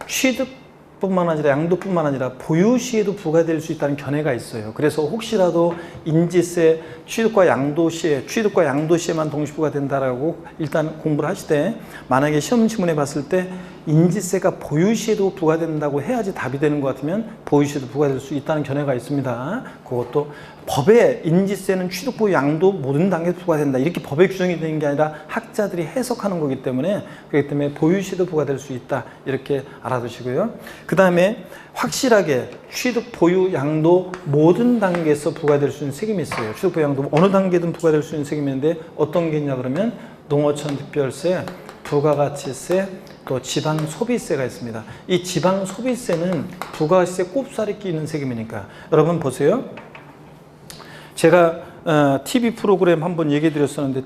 취득뿐만 아니라 양도뿐만 아니라 보유시에도 부과될 수 있다는 견해가 있어요. 그래서 혹시라도 인지세 취득과 양도시에만 동시 부과된다라고 일단 공부를 하시되, 만약에 시험 지문에 봤을 때 인지세가 보유시에도 부과된다고 해야지 답이 되는 것 같으면 보유시에도 부과될 수 있다는 견해가 있습니다. 그것도 법에 인지세는 취득, 보유, 양도 모든 단계에 부과된다 이렇게 법에 규정이 되는 게 아니라 학자들이 해석하는 거기 때문에, 그렇기 때문에 보유시에도 부과될 수 있다 이렇게 알아두시고요. 그 다음에 확실하게 취득, 보유, 양도 모든 단계에서 부과될 수 있는 세금이 있어요. 취득, 보유, 양도 어느 단계든 부과될 수 있는 세금인데 어떤 게 있냐 그러면 농어촌 특별세, 부가가치세, 또 지방소비세가 있습니다. 이 지방소비세는 부가가치세 꼽살이 끼는 세금이니까 여러분 보세요. 제가 TV 프로그램 한번 얘기해 드렸었는데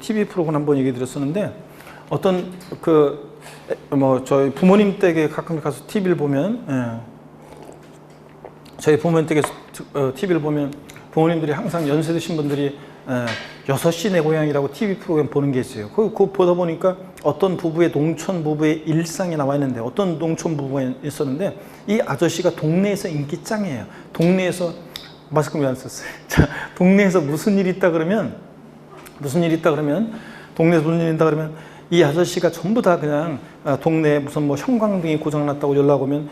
어떤 저희 부모님 댁에 가끔 가서 TV를 보면 저희 부모님 댁에 TV를 보면 부모님들이 항상 연세 드신 분들이 6시 내 고향이라고 TV 프로그램 보는 게 있어요. 그거 보다 보니까 어떤 부부의 농촌 부부의 일상이 나와 있는데, 어떤 농촌 부부가 있었는데 이 아저씨가 동네에서 인기 짱이에요. 동네에서 마스크 왜 안 썼어요? 자, 동네에서 무슨 일이 있다 그러면 이 아저씨가 전부 다 그냥 동네에 무슨 뭐 형광등이 고장났다고 연락 오면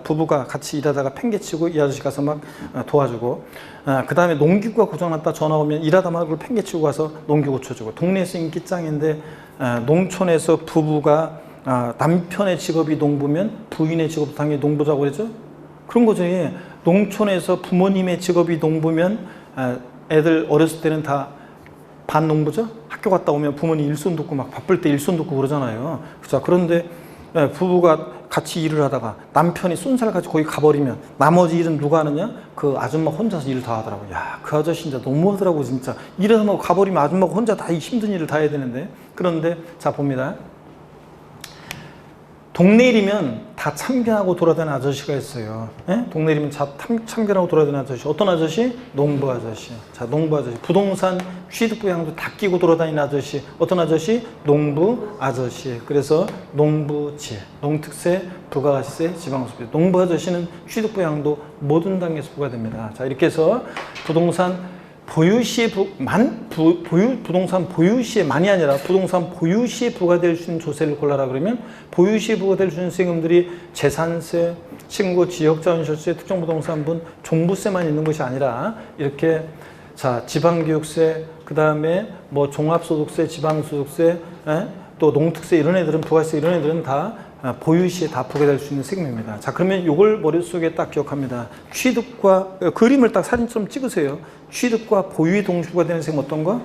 부부가 같이 일하다가 팽개치고 이 아저씨 가서 막 도와주고, 그 다음에 농기구가 고장났다 전화 오면 일하다 막 그걸 팽개치고 가서 농기 고쳐주고, 동네에서 인기 짱인데 농촌에서 부부가 남편의 직업이 농부면 부인의 직업도 당연히 농부라고 그러죠. 그런 거죠. 농촌에서 부모님의 직업이 농부면 애들 어렸을 때는 다 반농부죠. 학교 갔다 오면 부모님 일손 돕고 막 바쁠 때 일손 돕고 그러잖아요. 그렇죠. 그런데 부부가 같이 일을 하다가 남편이 쏜살 가지고 거기 가버리면 나머지 일은 누가 하느냐? 그 아줌마 혼자서 일을 다 하더라고요. 야, 그 아저씨 진짜 너무하더라고 진짜. 일해서 막 가버리면 아줌마가 혼자 다 힘든 일을 다 해야 되는데. 그런데 자 봅니다. 동네 일이면 다 참견하고 돌아다니는 아저씨가 있어요. 동네 일이면 다 참견하고 돌아다니는 아저씨. 어떤 아저씨? 농부 아저씨. 자, 농부 아저씨. 부동산 취득부 양도 다 끼고 돌아다니는 아저씨. 어떤 아저씨? 농부 아저씨. 그래서 농부지, 농특세, 부가가치세, 지방소비세. 농부 아저씨는 취득부 양도 모든 단계에서 부과됩니다. 자, 이렇게 해서 부동산 부동산 보유시에만이 아니라 부동산 보유시에 부과될 수 있는 조세를 골라라 그러면, 보유시에 부과될 수 있는 세금들이 재산세, 신고 지역자원시설세, 특정부동산분, 종부세만 있는 것이 아니라 이렇게 자 지방교육세, 그 다음에 뭐 종합소득세, 지방소득세, 또 농특세 이런 애들은 부가세 이런 애들은 다 보유시에 다 부과될 수 있는 세금입니다. 자, 그러면 이걸 머릿속에 딱 기억합니다. 취득과 그림을 딱 사진처럼 찍으세요. 취득과 보유에 동시 부과되는 세금 어떤 거?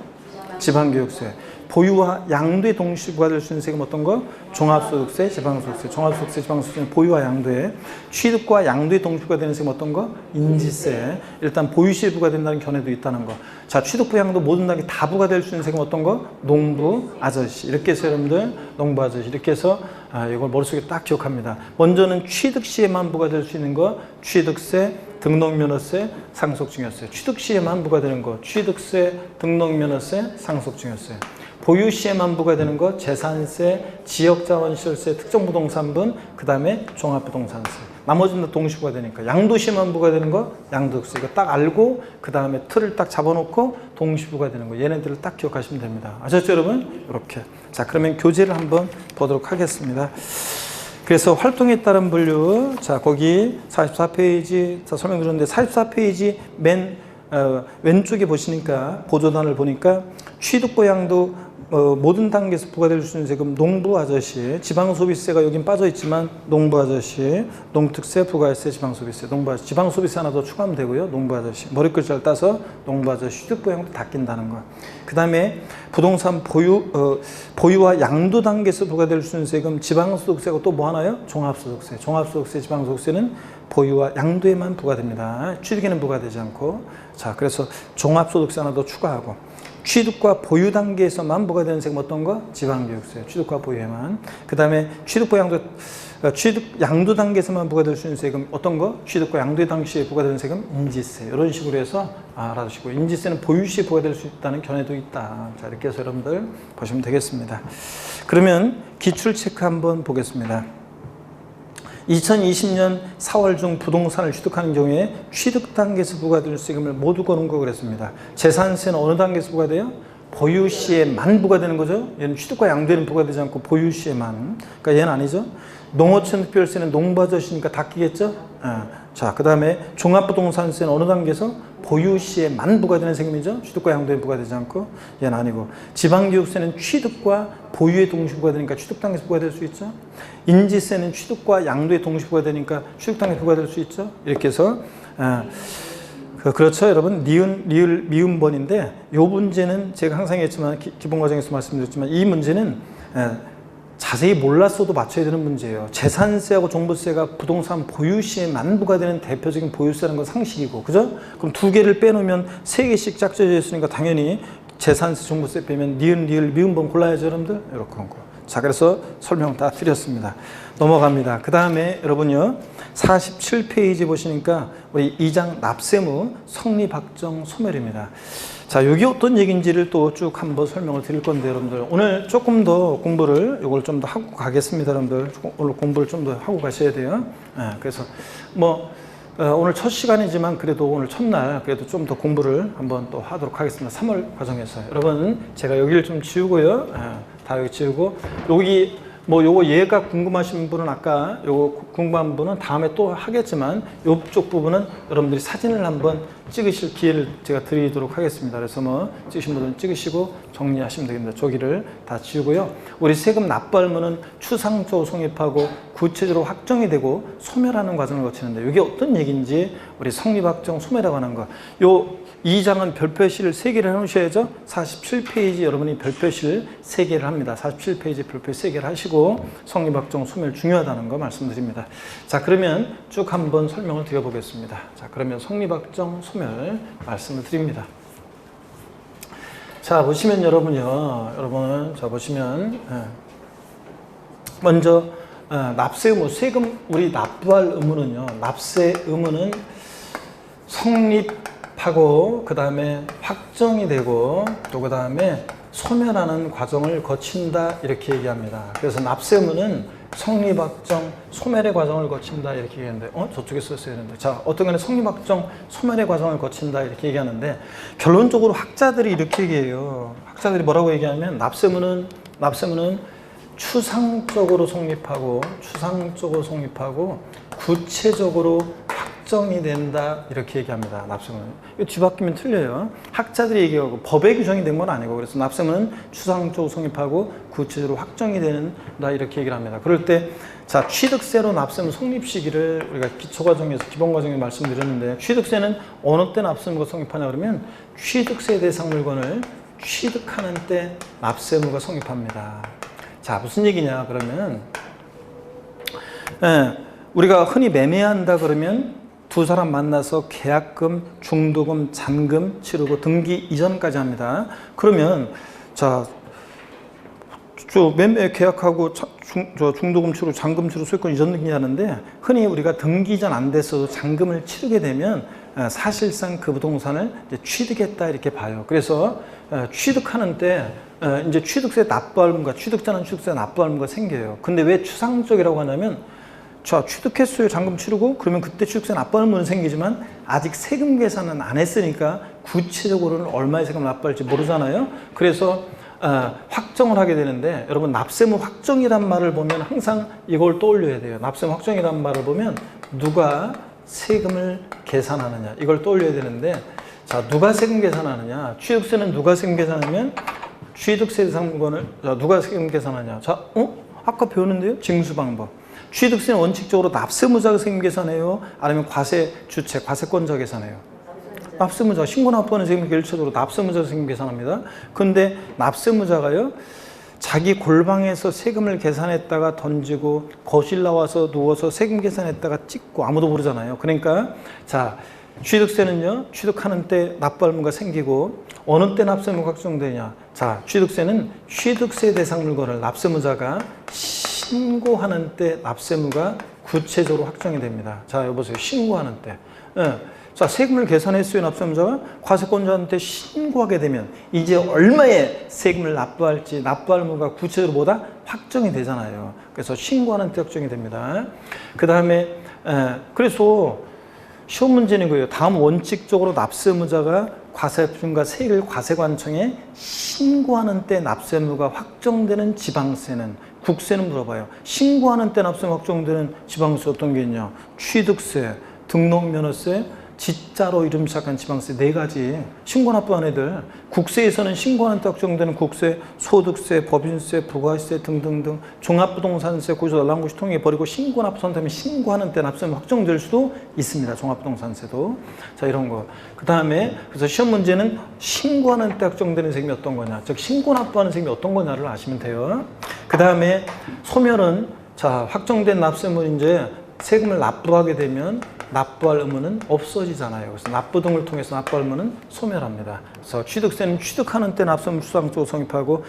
지방교육세. 보유와 양도에 동시 부과될 수 있는 세금 어떤 거? 종합소득세, 지방소득세. 종합소득세, 지방소득세는 보유와 양도에. 취득과 양도에 동시 부과되는 세금 어떤 거? 인지세. 일단 보유시에 부과된다는 견해도 있다는 거. 자, 취득부 양도 모든 단계 다 부과될 수 있는 세금 어떤 거? 농부 아저씨. 이렇게 해서 여러분들 농부 아저씨 이렇게 해서 이걸 머릿속에 딱 기억합니다. 먼저는 취득시에만 부과될 수 있는 거 취득세, 등록면허세, 상속증여세. 취득시에만 부과되는 거 취득세, 등록면허세, 상속증여세. 보유시에만 부과되는 거 재산세, 지역자원시설세, 특정부동산분, 그 다음에 종합부동산세. 나머지는 다 동시 부과되니까. 양도시에만 부과되는 거 양도세. 이거 딱 알고 그 다음에 틀을 딱 잡아놓고 동시 부과되는 거 얘네들을 딱 기억하시면 됩니다. 아셨죠 여러분? 이렇게. 자, 그러면 교재를 한번 보도록 하겠습니다. 그래서 활동에 따른 분류, 자 거기 44페이지 자 설명드렸는데 44페이지 맨 왼쪽에 보시니까 보조단을 보니까 취득부 양도 모든 단계에서 부과될 수 있는 세금 농부 아저씨, 지방소비세가 여긴 빠져있지만 농부 아저씨, 농특세, 부가세, 지방소비세, 농부 아저씨, 지방소비세 하나 더 추가하면 되고요. 농부 아저씨, 머리글자를 따서 농부 아저씨, 취득보양도 다 낀다는 거. 그 다음에 부동산 보유와 양도 단계에서 부과될 수 있는 세금 지방소득세가 또 뭐 하나요? 종합소득세. 종합소득세, 지방소득세는 보유와 양도에만 부과됩니다. 취득에는 부과되지 않고. 자, 그래서 종합소득세 하나 더 추가하고. 취득과 보유 단계에서만 부과되는 세금 어떤 거? 지방교육세. 취득과 보유에만. 그 다음에 취득과 양도 단계에서만 부과될 수 있는 세금 어떤 거? 취득과 양도의 당시에 부과되는 세금 인지세. 이런 식으로 해서 알아두시고, 인지세는 보유 시에 부과될 수 있다는 견해도 있다. 자, 이렇게 해서 여러분들 보시면 되겠습니다. 그러면 기출 체크 한번 보겠습니다. 2020년 4월 중 부동산을 취득하는 경우에 취득 단계에서 부과될 세금을 모두 거는 거 그랬습니다. 재산세는 어느 단계에서 부과돼요? 보유 시에만 부과되는 거죠. 얘는 취득과 양도에는 부과되지 않고 보유 시에만. 그러니까 얘는 아니죠. 농어촌 특별세는 농부 아저씨니까 다 끼겠죠. 자, 그 다음에 종합부동산세는 어느 단계에서 보유 시에만 부과되는 세금이죠. 취득과 양도에 부과되지 않고. 얘는 아니고. 지방교육세는 취득과 보유에 동시 부과되니까 취득 단계에서 부과될 수 있죠. 인지세는 취득과 양도에 동시 부과되니까 취득 단계에서 부과될 수 있죠. 이렇게 해서 그렇죠, 여러분. 리을 미음번인데 이 문제는 제가 항상 했지만 기본 과정에서 말씀드렸지만 이 문제는 자세히 몰랐어도 맞춰야 되는 문제예요. 재산세하고 종부세가 부동산 보유 시에만 부과되는 대표적인 보유세라는 건 상식이고, 그죠? 그럼 두 개를 빼놓으면 세 개씩 짝져져 있으니까 당연히 재산세, 종부세 빼면 리을 미음번 골라야죠, 여러분들. 이렇게 한 거. 자, 그래서 설명 다 드렸습니다. 넘어갑니다. 그 다음에 여러분요, 47페이지 보시니까 우리 2장 납세무 성립확정 소멸입니다. 자, 이게 어떤 얘기인지를 또 쭉 한번 설명을 드릴 건데, 여러분들 오늘 조금 더 공부를 이걸 좀 더 하고 가겠습니다. 여러분들 오늘 공부를 좀 더 하고 가셔야 돼요. 그래서 오늘 첫 시간이지만 그래도 오늘 첫날 그래도 좀 더 공부를 한번 또 하도록 하겠습니다. 3월 과정에서 여러분, 제가 여기를 좀 지우고요, 다 여기 지우고, 여기 요거 얘가 궁금하신 분은 아까 요거 궁금한 분은 다음에 또 하겠지만 요쪽 부분은 여러분들이 사진을 한번 찍으실 기회를 제가 드리도록 하겠습니다. 그래서 찍으신 분은 찍으시고 정리하시면 되겠습니다. 저기를 다 지우고요. 우리 세금 납부 의무는 추상적으로 성립하고 구체적으로 확정이 되고 소멸하는 과정을 거치는데, 이게 어떤 얘기인지 우리 성립확정 소멸이라고 하는 거. 요 2장은 별표시를 3개를 해놓으셔야죠. 47페이지 여러분이 별표시를 3개를 합니다. 47페이지 별표 3개를 하시고 성립확정 소멸 중요하다는 거 말씀드립니다. 자, 그러면 쭉 한번 설명을 드려보겠습니다. 자, 그러면 성립확정 소멸 말씀을 드립니다. 자, 보시면 여러분, 자, 보시면 먼저 납세 의무, 세금 우리 납부할 의무는요, 납세 의무는 성립하고 그 다음에 확정이 되고 또 그 다음에 소멸하는 과정을 거친다, 이렇게 얘기합니다. 그래서 납세 의무는 성립확정 소멸의 과정을 거친다, 이렇게 얘기하는데 저쪽에 썼어야 되는데, 자, 어떤 간에 성립확정 소멸의 과정을 거친다 이렇게 얘기하는데, 결론적으로 학자들이 이렇게 얘기해요. 학자들이 뭐라고 얘기하면 납세 의무는 추상적으로 성립하고 구체적으로 확정이 된다, 이렇게 얘기합니다. 납세무는. 이거 뒤바뀌면 틀려요. 학자들이 얘기하고 법에 규정이 된 건 아니고, 그래서 납세무는 추상적으로 성립하고 구체적으로 확정이 된다, 이렇게 얘기를 합니다. 그럴 때, 자, 취득세로 납세무 성립 시기를 우리가 기초과정에서 기본과정에 말씀드렸는데, 취득세는 어느 때 납세무가 성립하냐 그러면 취득세 대상 물건을 취득하는 때 납세무가 성립합니다. 자, 무슨 얘기냐 그러면, 우리가 흔히 매매한다 그러면 두 사람 만나서 계약금, 중도금, 잔금 치르고 등기 이전까지 합니다. 그러면 자, 매매 계약하고 중도금 치르고 잔금 치르고 소유권 이전 등기 하는데, 흔히 우리가 등기 이전 안 됐어도 잔금을 치르게 되면 사실상 그 부동산을 이제 취득했다, 이렇게 봐요. 그래서 취득하는 때 이제 취득세 납부할 의무가, 취득자는 취득세 납부할 의무가 생겨요. 근데 왜 추상적이라고 하냐면, 자, 취득했어요. 잔금 치르고. 그러면 그때 취득세 납부할 의무는 생기지만 아직 세금 계산은 안 했으니까 구체적으로는 얼마의 세금을 납부할지 모르잖아요. 그래서 확정을 하게 되는데, 여러분 납세무 확정이란 말을 보면 항상 이걸 떠올려야 돼요. 납세무 확정이란 말을 보면 누가 세금을 계산하느냐, 이걸 떠올려야 되는데, 자, 누가 세금 계산하느냐, 취득세는 누가 세금 계산하면 취득세 대상 물건을 누가 세금 계산하냐? 자, 아까 배웠는데요. 징수 방법. 취득세는 원칙적으로 납세무자가 세금 계산해요? 아니면 과세 주체, 과세권자가 계산해요? 납세무자. 신고납부하는 세금 일차적으로 납세무자가 세금 계산합니다. 근데 납세무자가요, 자기 골방에서 세금을 계산했다가 던지고 거실 나와서 누워서 세금 계산했다가 찍고 아무도 모르잖아요. 그러니까 자, 취득세는요, 취득하는 때 납부할 의무가 생기고 어느 때 납세 의무가 확정되냐? 자, 취득세는 취득세 대상 물건을 납세무자가 신고하는 때 납세 의무가 구체적으로 확정이 됩니다. 자, 여보세요. 신고하는 때. 예. 자, 세금을 계산했어요. 납세무자가 과세권자한테 신고하게 되면 이제 얼마의 세금을 납부할지 납부할 의무가 구체적으로 뭐다? 확정이 되잖아요. 그래서 신고하는 때 확정이 됩니다. 그 다음에 그래서 시험 문제는 거예요. 다음 원칙적으로 납세무자가 과세품과 세율 과세관청에 신고하는 때 납세 의무가 확정되는 지방세는, 국세는 물어봐요. 신고하는 때 납세 의무가 확정되는 지방세 어떤 게 있냐? 취득세, 등록면허세, 지자로 이름 시작한 지방세 4가지. 신고 납부한 애들. 국세에서는 신고하는 때 확정되는 국세, 소득세, 법인세, 부가세 등등등, 종합부동산세, 고지서 연락고시 통해 버리고 신고 납부 선택하면 신고하는 때 납세 확정될 수도 있습니다. 종합부동산세도. 자, 이런 거. 그 다음에 그래서 시험 문제는 신고하는 때 확정되는 세금이 어떤 거냐, 즉 신고 납부하는 세금이 어떤 거냐를 아시면 돼요. 그 다음에 소멸은, 자, 확정된 납세물 이제 세금을 납부하게 되면 납부할 의무는 없어지잖아요. 그래서 납부 등을 통해서 납부할 의무는 소멸합니다. 그래서 취득세는 취득하는 때 납세의무 추상적으로 성립하고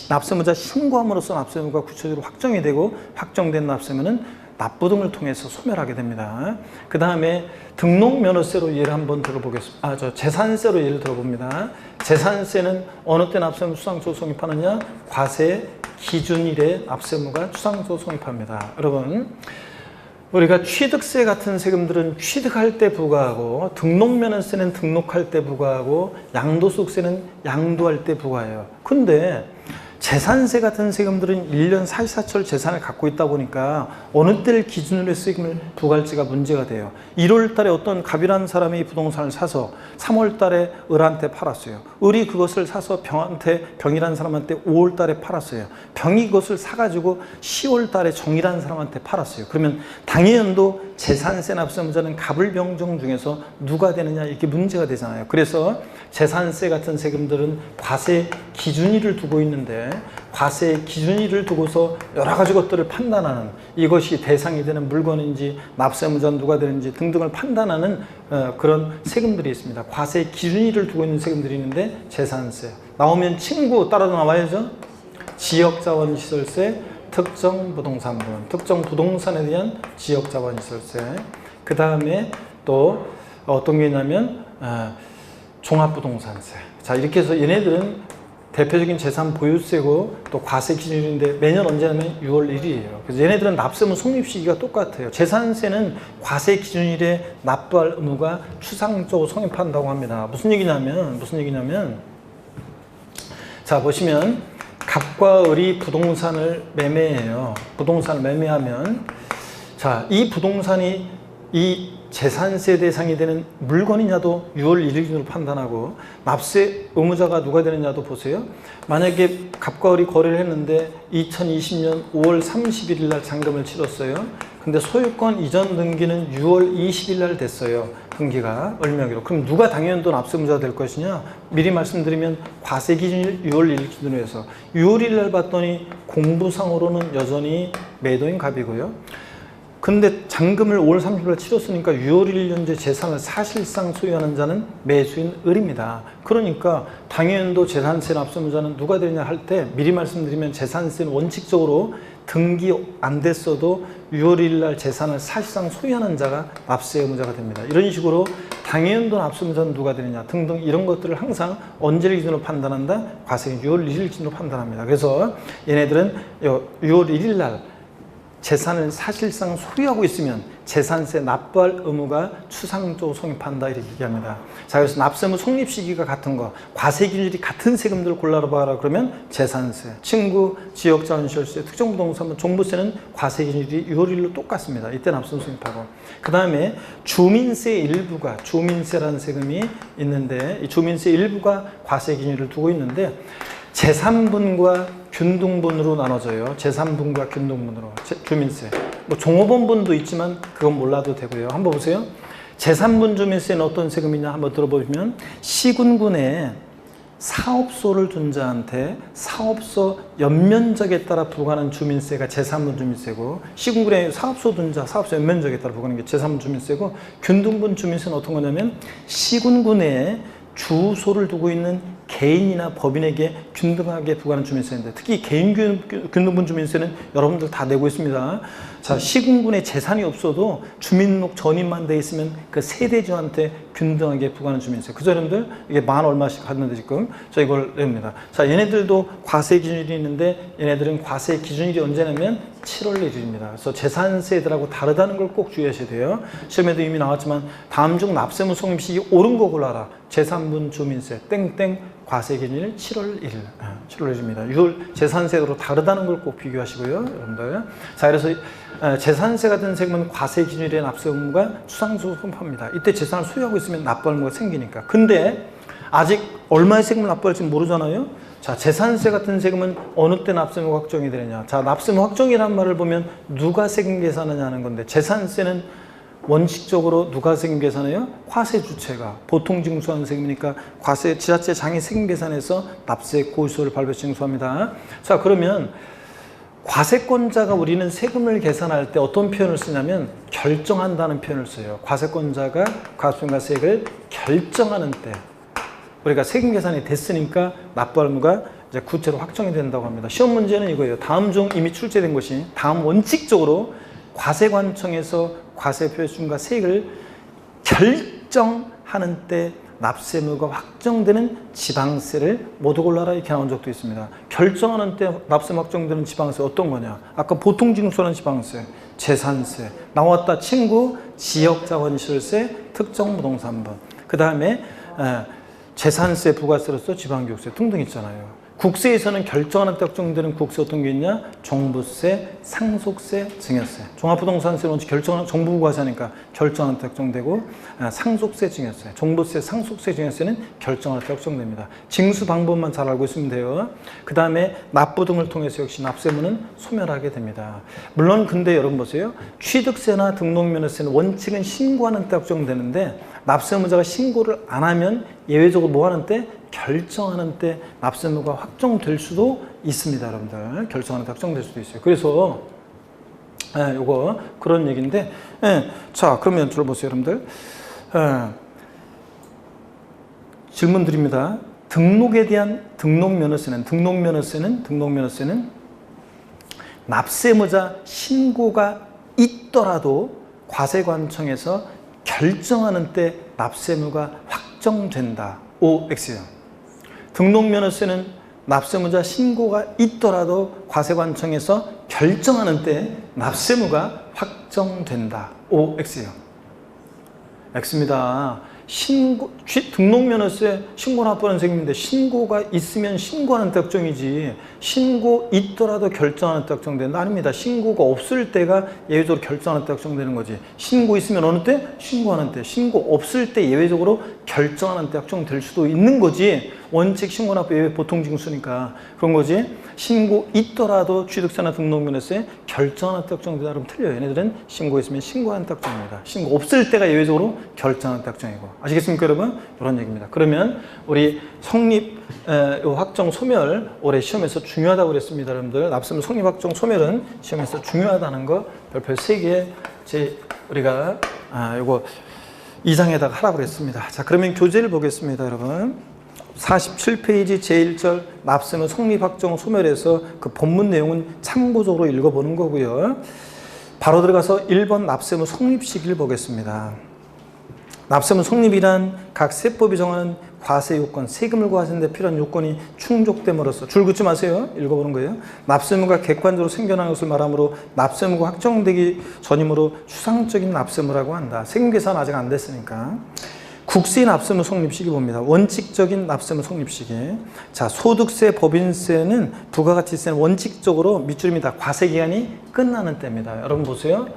납세무자 신고함으로써 납세의무가 구체적으로 확정이 되고 확정된 납세의무는 납부 등을 통해서 소멸하게 됩니다. 그 다음에 등록면허세로 예를 한번 들어보겠습니다. 재산세로 예를 들어봅니다. 재산세는 어느 때 납세의무 추상적으로 성립하느냐? 과세 기준일에 납세의무가 추상적으로 성립합니다. 여러분, 우리가 취득세 같은 세금들은 취득할 때 부과하고 등록면허세는 등록할 때 부과하고 양도소득세는 양도할 때 부과해요. 근데 재산세 같은 세금들은 1년 44철 재산을 갖고 있다 보니까 어느 때를 기준으로 세금을 부과할지가 문제가 돼요. 1월 달에 어떤 갑이라는 사람이 부동산을 사서 3월 달에 을한테 팔았어요. 을이 그것을 사서 병이라는 사람한테 5월 달에 팔았어요. 병이 그것을 사가지고 10월 달에 정이라는 사람한테 팔았어요. 그러면 당해연도 재산세 납세무자는 갑을병정 중에서 누가 되느냐, 이렇게 문제가 되잖아요. 그래서 재산세 같은 세금들은 과세 기준일을 두고 있는데 과세 기준일을 두고서 여러 가지 것들을 판단하는, 이것이 대상이 되는 물건인지 납세무자는 누가 되는지 등등을 판단하는 그런 세금들이 있습니다. 과세 기준일을 두고 있는 세금들이 있는데 재산세 나오면 친구 따라서 나와야죠. 지역자원시설세, 특정 부동산분, 특정 부동산에 대한 지역자원시설세. 그 다음에 또 어떤 게 있냐면 종합부동산세. 자, 이렇게 해서 얘네들은 대표적인 재산 보유세고 또 과세 기준인데 매년 언제냐면 6월 1일이에요. 그래서 얘네들은 납세의무 성립 시기가 똑같아요. 재산세는 과세 기준일에 납부할 의무가 추상적으로 성립한다고 합니다. 무슨 얘기냐면 자, 보시면 갑과 을이 부동산을 매매해요. 부동산을 매매하면 자, 이 부동산이 이 재산세 대상이 되는 물건이냐도 6월 1일 기준으로 판단하고 납세 의무자가 누가 되느냐도 보세요. 만약에 갑과 을이 거래를 했는데 2020년 5월 31일 날 잔금을 치렀어요. 근데 소유권 이전 등기는 6월 20일 날 됐어요. 등기가 을명의로. 그럼 누가 당연도 납세의무자가 될 것이냐? 미리 말씀드리면 과세 기준일 6월 1일 기준으로 해서 6월 1일 날 봤더니 공부상으로는 여전히 매도인 갑이고요. 근데 잔금을 5월 30일 치렀으니까 6월 1일 현재 재산을 사실상 소유하는 자는 매수인 을입니다. 그러니까 당연도 재산세 납세의무자는 누가 되느냐 할 때 미리 말씀드리면 재산세는 원칙적으로 등기 안 됐어도 6월 1일 날 재산을 사실상 소유하는 자가 납세 의무자가 됩니다. 이런 식으로 당연도 납세 의무자는 누가 되느냐 등등 이런 것들을 항상 언제를 기준으로 판단한다? 과세 6월 1일 기준으로 판단합니다. 그래서 얘네들은 6월 1일 날 재산을 사실상 소유하고 있으면 재산세 납부할 의무가 추상적으로 성립한다 이렇게 얘기합니다. 자, 그래서 납세의무 성립 시기가 같은 거, 과세 기준일이 같은 세금들을 골라봐라 그러면 재산세, 친구, 지역자원시설세, 특정부동산, 종부세는 과세 기준일이 6월 1일로 똑같습니다. 이때 납세의무 성립하고. 그 다음에 주민세 일부가, 주민세라는 세금이 있는데 이 주민세 일부가 과세 기준일을 두고 있는데 제3분과 균등분으로 나눠져요. 제3분과 균등분으로. 주민세. 뭐 종업원분도 있지만 그건 몰라도 되고요. 한번 보세요. 제3분 주민세는 어떤 세금이냐 한번 들어보시면 시군군에 사업소를 둔 자한테 사업소 연면적에 따라 부과하는 주민세가 제3분 주민세고, 시군군에 사업소 둔 자 사업소 연면적에 따라 부과하는 게 제3분 주민세고, 균등분 주민세는 어떤 거냐면 시군군에 주소를 두고 있는 개인이나 법인에게 균등하게 부과하는 주민세인데, 특히 개인 균등분 주민세는 여러분들 다 내고 있습니다. 자, 시군군에 재산이 없어도 주민등록 전입만 돼 있으면 그 세대주한테 균등하게 부과하는 주민세. 그죠, 여러분들? 이게 만 얼마씩 하는데 지금 자 이걸 냅니다. 자, 얘네들도 과세 기준일이 있는데 얘네들은 과세 기준일이 언제냐면 7월 1일입니다. 그래서 재산세들하고 다르다는 걸 꼭 주의하셔야 돼요. 시험에도 이미 나왔지만 다음 중 납세무 성립시기 옳은 거 골라라. 제3분 주민세 땡땡 과세 기준일 7월 1일. 7월 1일입니다. 6월 재산세로 다르다는 걸 꼭 비교하시고요, 여러분들. 자, 그래서 재산세 같은 세금은 과세 기준일의 납세 의무가 추상적으로 선포합니다. 이때 재산을 소유하고 있으면 납부할 의무가 생기니까. 근데 아직 얼마의 세금을 납부할지 모르잖아요. 자, 재산세 같은 세금은 어느 때 납세 의무가 확정이 되느냐. 자, 납세 의무 확정이라는 말을 보면 누가 세금 계산하냐는 건데, 재산세는 원칙적으로 누가 세금 계산해요? 과세 주체가. 보통 징수하는 세금이니까 과세 지자체 장이 세금 계산해서 납세 고지서를 발표 징수합니다. 자, 그러면 과세권자가 우리는 세금을 계산할 때 어떤 표현을 쓰냐면 결정한다는 표현을 써요. 과세권자가 과세금과 결정하는 때 우리가 세금 계산이 됐으니까 납부할 의무가 이제 구체로 확정이 된다고 합니다. 시험 문제는 이거예요. 다음 중 이미 출제된 것이 다음 원칙적으로 과세관청에서 과세표준과 세액을 결정하는 때 납세 의무가 확정되는 지방세를 모두 골라라 이렇게 나온 적도 있습니다. 결정하는 때 납세 확정되는 지방세 어떤 거냐? 아까 보통 징수하는 지방세, 재산세, 나왔다 친구, 지역자원시설세, 특정부동산분. 그 다음에 재산세, 부가세로서 지방교육세 등등 있잖아요. 국세에서는 결정하는 때 확정되는 국세 어떤 게 있냐? 종부세, 상속세, 증여세. 종합부동산세는 원칙 결정하는 정부부가세니까 결정하는 때 확정되고, 상속세, 증여세, 종부세, 상속세, 증여세는 결정할 때 확정됩니다. 징수 방법만 잘 알고 있으면 돼요. 그 다음에 납부 등을 통해서 역시 납세무는 소멸하게 됩니다. 물론 근데 여러분 보세요. 취득세나 등록면허세는 원칙은 신고하는 때 확정되는데 납세의무자가 신고를 안 하면 예외적으로 뭐 하는 때? 결정하는 때 납세의무가 확정될 수도 있습니다, 여러분들. 결정하는 때 확정될 수도 있어요. 그래서 요거 그런 얘기인데, 자, 그러면 들어보세요, 여러분들. 질문 드립니다. 등록에 대한 등록면허세는 납세의무자 신고가 있더라도 과세관청에서 결정하는 때 납세의무가 확정된다. OX요. 등록면허세는 납세의무자 신고가 있더라도 과세관청에서 결정하는 때 납세의무가 확정된다. OX요. X입니다. 등록면허세 신고 납부하는 세금인데 신고가 있으면 신고하는 때 확정이지 신고 있더라도 결정하는 때 확정된다? 아닙니다. 신고가 없을 때가 예외적으로 결정하는 때 확정되는 거지. 신고 있으면 어느 때? 신고하는 때. 신고 없을 때 예외적으로 결정하는 때 확정될 수도 있는 거지. 원칙 신고 납부 예외 보통 징수니까 그런 거지. 신고 있더라도 취득세나 등록면허세 결정하는 때 확정된다. 그러면 틀려요. 얘네들은 신고 있으면 신고하는 때 확정입니다. 신고 없을 때가 예외적으로 결정하는 때 확정이고. 아시겠습니까, 여러분? 이런 얘기입니다. 그러면 우리 성립 확정 소멸 올해 시험에서 중요하다고 그랬습니다, 여러분들. 납세의무 성립 확정 소멸은 시험에서 중요하다는 거 별표 3개 우리가 요거 2장에다가 하라고 그랬습니다. 자, 그러면 교재를 보겠습니다, 여러분. 47페이지 제1절 납세의무 성립 확정 소멸에서 그 본문 내용은 참고적으로 읽어보는 거고요. 바로 들어가서 1번 납세의무 성립 시기를 보겠습니다. 납세의무 성립이란 각 세법이 정하는 과세 요건, 세금을 과세하는 데 필요한 요건이 충족됨으로써, 줄 긋지 마세요. 읽어보는 거예요. 납세의무가 객관적으로 생겨나는 것을 말하므로 납세의무가 확정되기 전이므로 추상적인 납세의무라고 한다. 세금 계산 아직 안 됐으니까. 국세 납세의무 성립 시기 봅니다. 원칙적인 납세의무 성립 시기. 자, 소득세, 법인세는 부가가치세는 원칙적으로 밑줄입니다. 과세기간이 끝나는 때입니다. 여러분 보세요.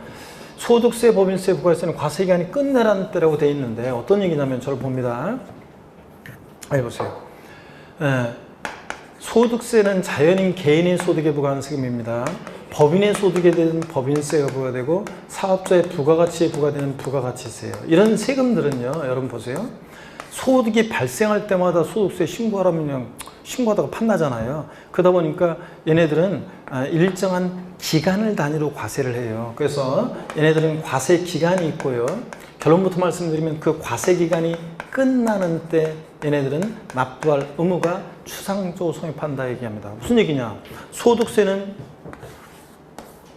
소득세, 법인세, 부가세는 과세기간이 끝내라는 때라고 되어 있는데 어떤 얘기냐면 저를 봅니다. 여기 보세요. 소득세는 자연인 개인의 소득에 부과하는 세금입니다. 법인의 소득에 대한 법인세가 부과되고 사업자의 부가가치에 부과되는 부가가치세예요. 이런 세금들은요, 여러분 보세요. 소득이 발생할 때마다 소득세 신고하라면 그냥 신고하다가 판나잖아요. 그러다 보니까 얘네들은 일정한 기간을 단위로 과세를 해요. 그래서 얘네들은 과세 기간이 있고요. 결론부터 말씀드리면 그 과세 기간이 끝나는 때 얘네들은 납부할 의무가 추상적으로 성립한다 얘기합니다. 무슨 얘기냐? 소득세는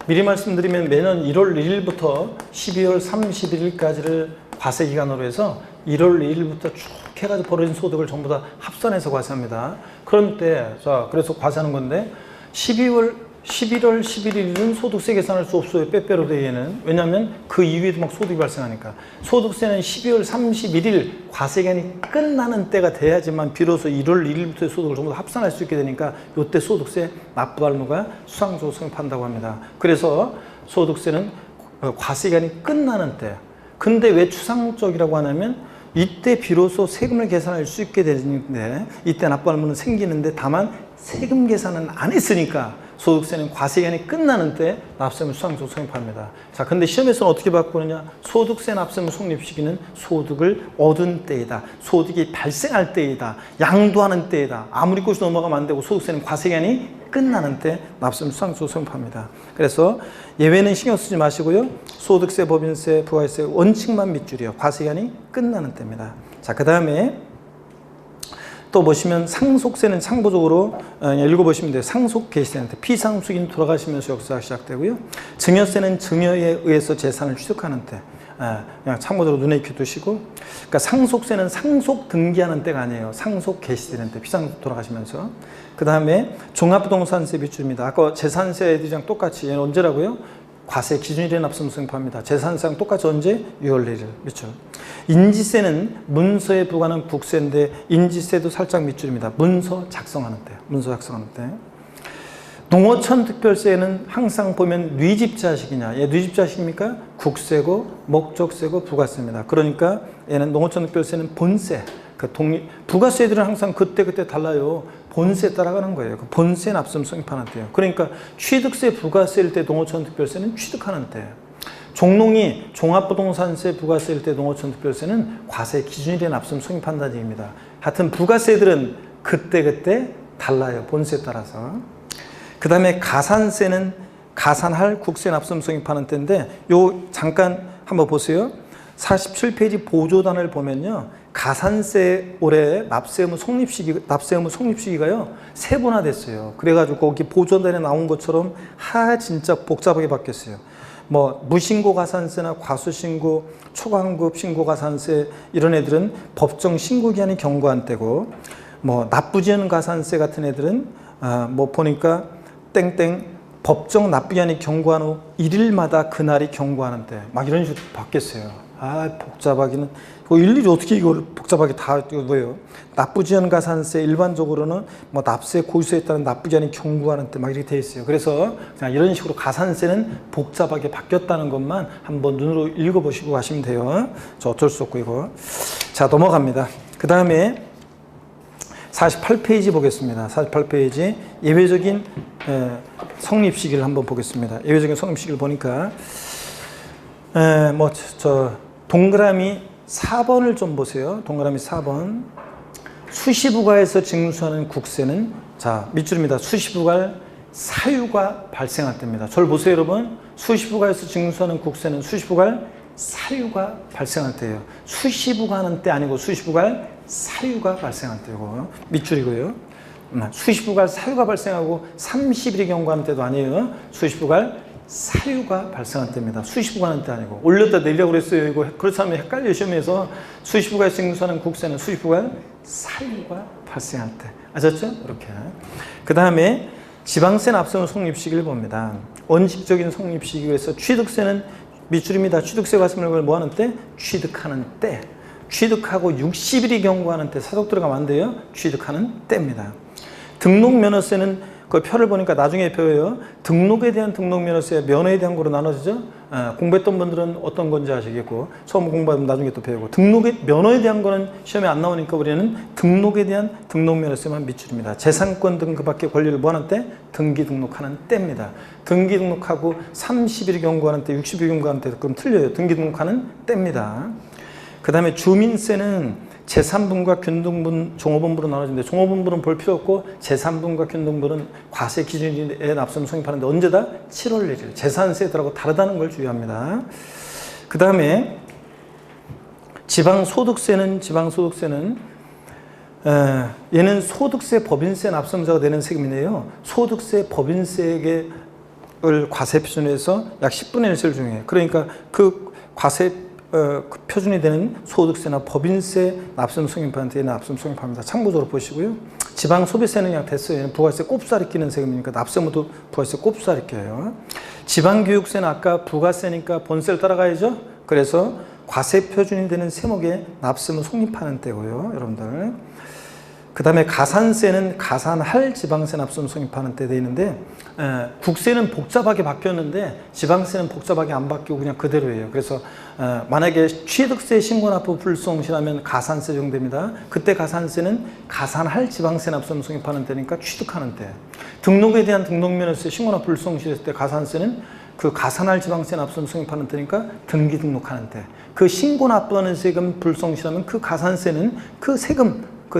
미리 말씀드리면 매년 1월 1일부터 12월 31일까지를 과세 기간으로 해서 1월 1일부터 쭉 해가지고 벌어진 소득을 전부 다 합산해서 과세합니다. 그런 때, 자, 그래서 과세하는 건데, 11월 11일은 소득세 계산할 수 없어요. 빼빼로 대회는. 왜냐하면 그 이후에도 막 소득이 발생하니까. 소득세는 12월 31일 과세기간이 끝나는 때가 돼야지만 비로소 1월 1일부터의 소득을 전부 다 합산할 수 있게 되니까 이때 소득세 납부할 의무가 수상적으로 성립한다고 합니다. 그래서 소득세는 과세기간이 끝나는 때. 근데 왜 추상적이라고 하냐면 이때 비로소 세금을 계산할 수 있게 되는데 이때 납부할 의무는 생기는데 다만 세금 계산은 안 했으니까 소득세는 과세기간이 끝나는 때 납세의무 수상적으로 성립합니다. 자, 근데 시험에서는 어떻게 바꾸느냐? 소득세 납세의무 성립 시기는 소득을 얻은 때이다. 소득이 발생할 때이다. 양도하는 때이다. 아무리 꼬시 넘어가면 안 되고 소득세는 과세기간이 끝나는 때 납세의무 수상적으로 성립합니다. 그래서 예외는 신경 쓰지 마시고요. 소득세, 법인세, 부가세 원칙만 밑줄이요. 과세기간이 끝나는 때입니다. 자, 그 다음에 또 보시면 상속세는 참고적으로 읽어보시면 돼요. 상속 개시되는 때 피상속인 돌아가시면서 역사가 시작되고요. 증여세는 증여에 의해서 재산을 취득하는 때 그냥 참고적으로 눈에 익혀 두시고, 그러니까 상속세는 상속 등기하는 때가 아니에요. 상속 개시되는 때 피상속 돌아가시면서. 그 다음에 종합부동산세 밑줄입니다. 아까 재산세 애들이랑 똑같이 얘는 언제라고요? 과세 기준일에 납세의무 성립합니다. 재산세랑 똑같이 언제? 6월 1일 밑줄. 인지세는 문서에 부과하는 국세인데 인지세도 살짝 밑줄입니다. 문서 작성하는 때. 문서 작성하는 때. 농어촌 특별세는 항상 보면 뉘집자식이냐. 얘 뉘집자식입니까? 국세고 목적세고 부가세입니다. 그러니까 얘는 농어촌 특별세는 본세. 부가세들은 항상 그때그때 달라요. 본세에 따라가는 거예요. 그 본세 납세의무 성립하는 때예요. 그러니까 취득세 부가세일 때 농어촌 특별세는 취득하는 때. 종농이 종합부동산세 부가세일 때 농어촌 특별세는 과세 기준일에 납세의무 성립한다는 얘기입니다. 하여튼 부가세들은 그때그때 달라요. 본세에 따라서. 그 다음에 가산세는 가산할 국세 납세의무 성립하는 때인데 요 잠깐 한번 보세요. 47페이지 보조단을 보면요. 가산세 올해 납세의무 성립시기가요. 세분화됐어요. 그래가지고 거기 보조단에 나온 것처럼 진짜 복잡하게 바뀌었어요. 뭐 무신고 가산세나 과수신고, 초과환급 신고 가산세 이런 애들은 법정 신고 기한이 경과한 때고, 뭐 납부지연 가산세 같은 애들은 뭐 보니까 땡땡 법정 납부기한이 경과한 후 1일마다 그날이 경과하는 때 막 이런 식으로 바뀌었어요. 복잡하기는 일일이 어떻게 이걸 복잡하게 다 뭐예요? 납부지연 가산세 일반적으로는 뭐 납세 고유세에 따른 납부기한이 경과하는 때 막 이렇게 돼 있어요. 그래서 그냥 이런 식으로 가산세는 복잡하게 바뀌었다는 것만 한번 눈으로 읽어보시고 가시면 돼요. 저 어쩔 수 없고 이거. 자, 넘어갑니다. 그 다음에 48페이지 보겠습니다. 48페이지 예외적인 성립시기를 한번 보겠습니다. 예외적인 성립시기를 보니까 동그라미 4번을 좀 보세요. 동그라미 4번. 수시부가에서 징수하는 국세는 자 밑줄입니다. 수시부가 사유가 발생할 때입니다. 저를 보세요, 여러분. 수시부가에서 징수하는 국세는 수시부가 사유가 발생할 때예요. 수시부가는 때 아니고 수시부가 사유가 발생할 때고 밑줄이고요. 수시부가 사유가 발생하고 30일이 경과하는 때도 아니에요. 수시부가 사유가 발생할 때입니다. 수시부가는 때 아니고. 올렸다 내리라고 그랬어요. 이거 그렇지 않으면 헷갈려 시험에서. 수시부가에서 징수하는 국세는 수시부가 사유가 발생할 때. 아셨죠? 이렇게. 그 다음에 지방세 납세의무 성립시기를 봅니다. 원칙적인 성립시기에서 취득세는 밑줄입니다. 취득세 과세물을 뭐 하는 때? 취득하는 때. 취득하고 60일이 경과하는 때 사적 들어가면 안 돼요. 취득하는 때입니다. 등록면허세는 그 표를 보니까 나중에 표예요. 등록에 대한 등록면허세, 면허에 대한 거로 나눠지죠. 공부했던 분들은 어떤 건지 아시겠고, 처음 공부하면 나중에 또 배우고, 면허에 대한 거는 시험에 안 나오니까 우리는 등록에 대한 등록면허세만 밑줄입니다. 재산권 등급받기 권리를 뭐 하는 때? 등기 등록하는 때입니다. 등기 등록하고 30일 경과하는 때, 60일 경과하는 때 그럼 틀려요. 등기 등록하는 때입니다. 그 다음에 주민세는 재산분과 균등분, 종업원부로 나눠지는데, 종업원부는 볼 필요 없고 재산분과 균등분은 과세 기준에 납세금 성립하는데 언제다? 7월 1일. 재산세들하고 다르다는 걸 주의합니다. 그 다음에 지방소득세는 얘는 소득세, 법인세 납세자가 되는 세금인데요. 소득세, 법인세를 과세 표준에서 약 10분의 1을 중요해요. 그러니까 그 과세 그 표준이 되는 소득세나 법인세 납세금 성립하는 데는 납세금 성립합니다. 참고적으로 보시고요. 지방 소비세는 그냥 됐어요. 부가세 꼽살이 끼는 세금이니까 납세무도 부가세 꼽살이 껴요. 지방 교육세는 아까 부가세니까 본세를 따라가야죠. 그래서 과세 표준이 되는 세목에 납세무 성립하는 때고요, 여러분들. 그 다음에 가산세는 가산할 지방세 납세금 성립하는 때 돼 있는데, 국세는 복잡하게 바뀌었는데 지방세는 복잡하게 안 바뀌고 그냥 그대로예요. 그래서 만약에 취득세 신고납부 불성실하면 가산세 적용됩니다. 그때 가산세는 가산할 지방세 납세금 성립하는 때니까 취득하는 때. 등록에 대한 등록면허세 신고납부 불성실했을 때 가산세는 그 가산할 지방세 납세금 성립하는 때니까 등기 등록하는 때. 그 신고납부하는 세금 불성실하면 그 가산세는 그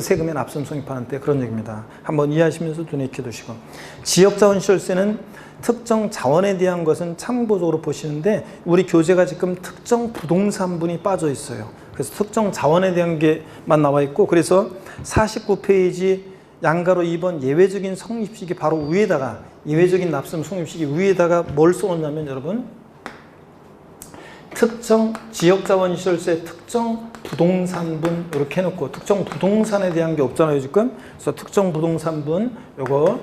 세금에 납세금 성립하는 때, 그런 얘기입니다. 한번 이해하시면서 눈에 익혀두시고. 지역자원시설세는 특정 자원에 대한 것은 참고적으로 보시는데, 우리 교재가 지금 특정 부동산분이 빠져 있어요. 그래서 특정 자원에 대한 게만 나와 있고, 그래서 49페이지 양가로 2번 예외적인 성립시기 바로 위에다가, 예외적인 납세금 성립시기 위에다가 뭘 써놓냐면, 여러분, 특정 지역자원시설세 특정 부동산분 이렇게 해놓고, 특정 부동산에 대한 게 없잖아요 지금. 그래서 특정 부동산분 요거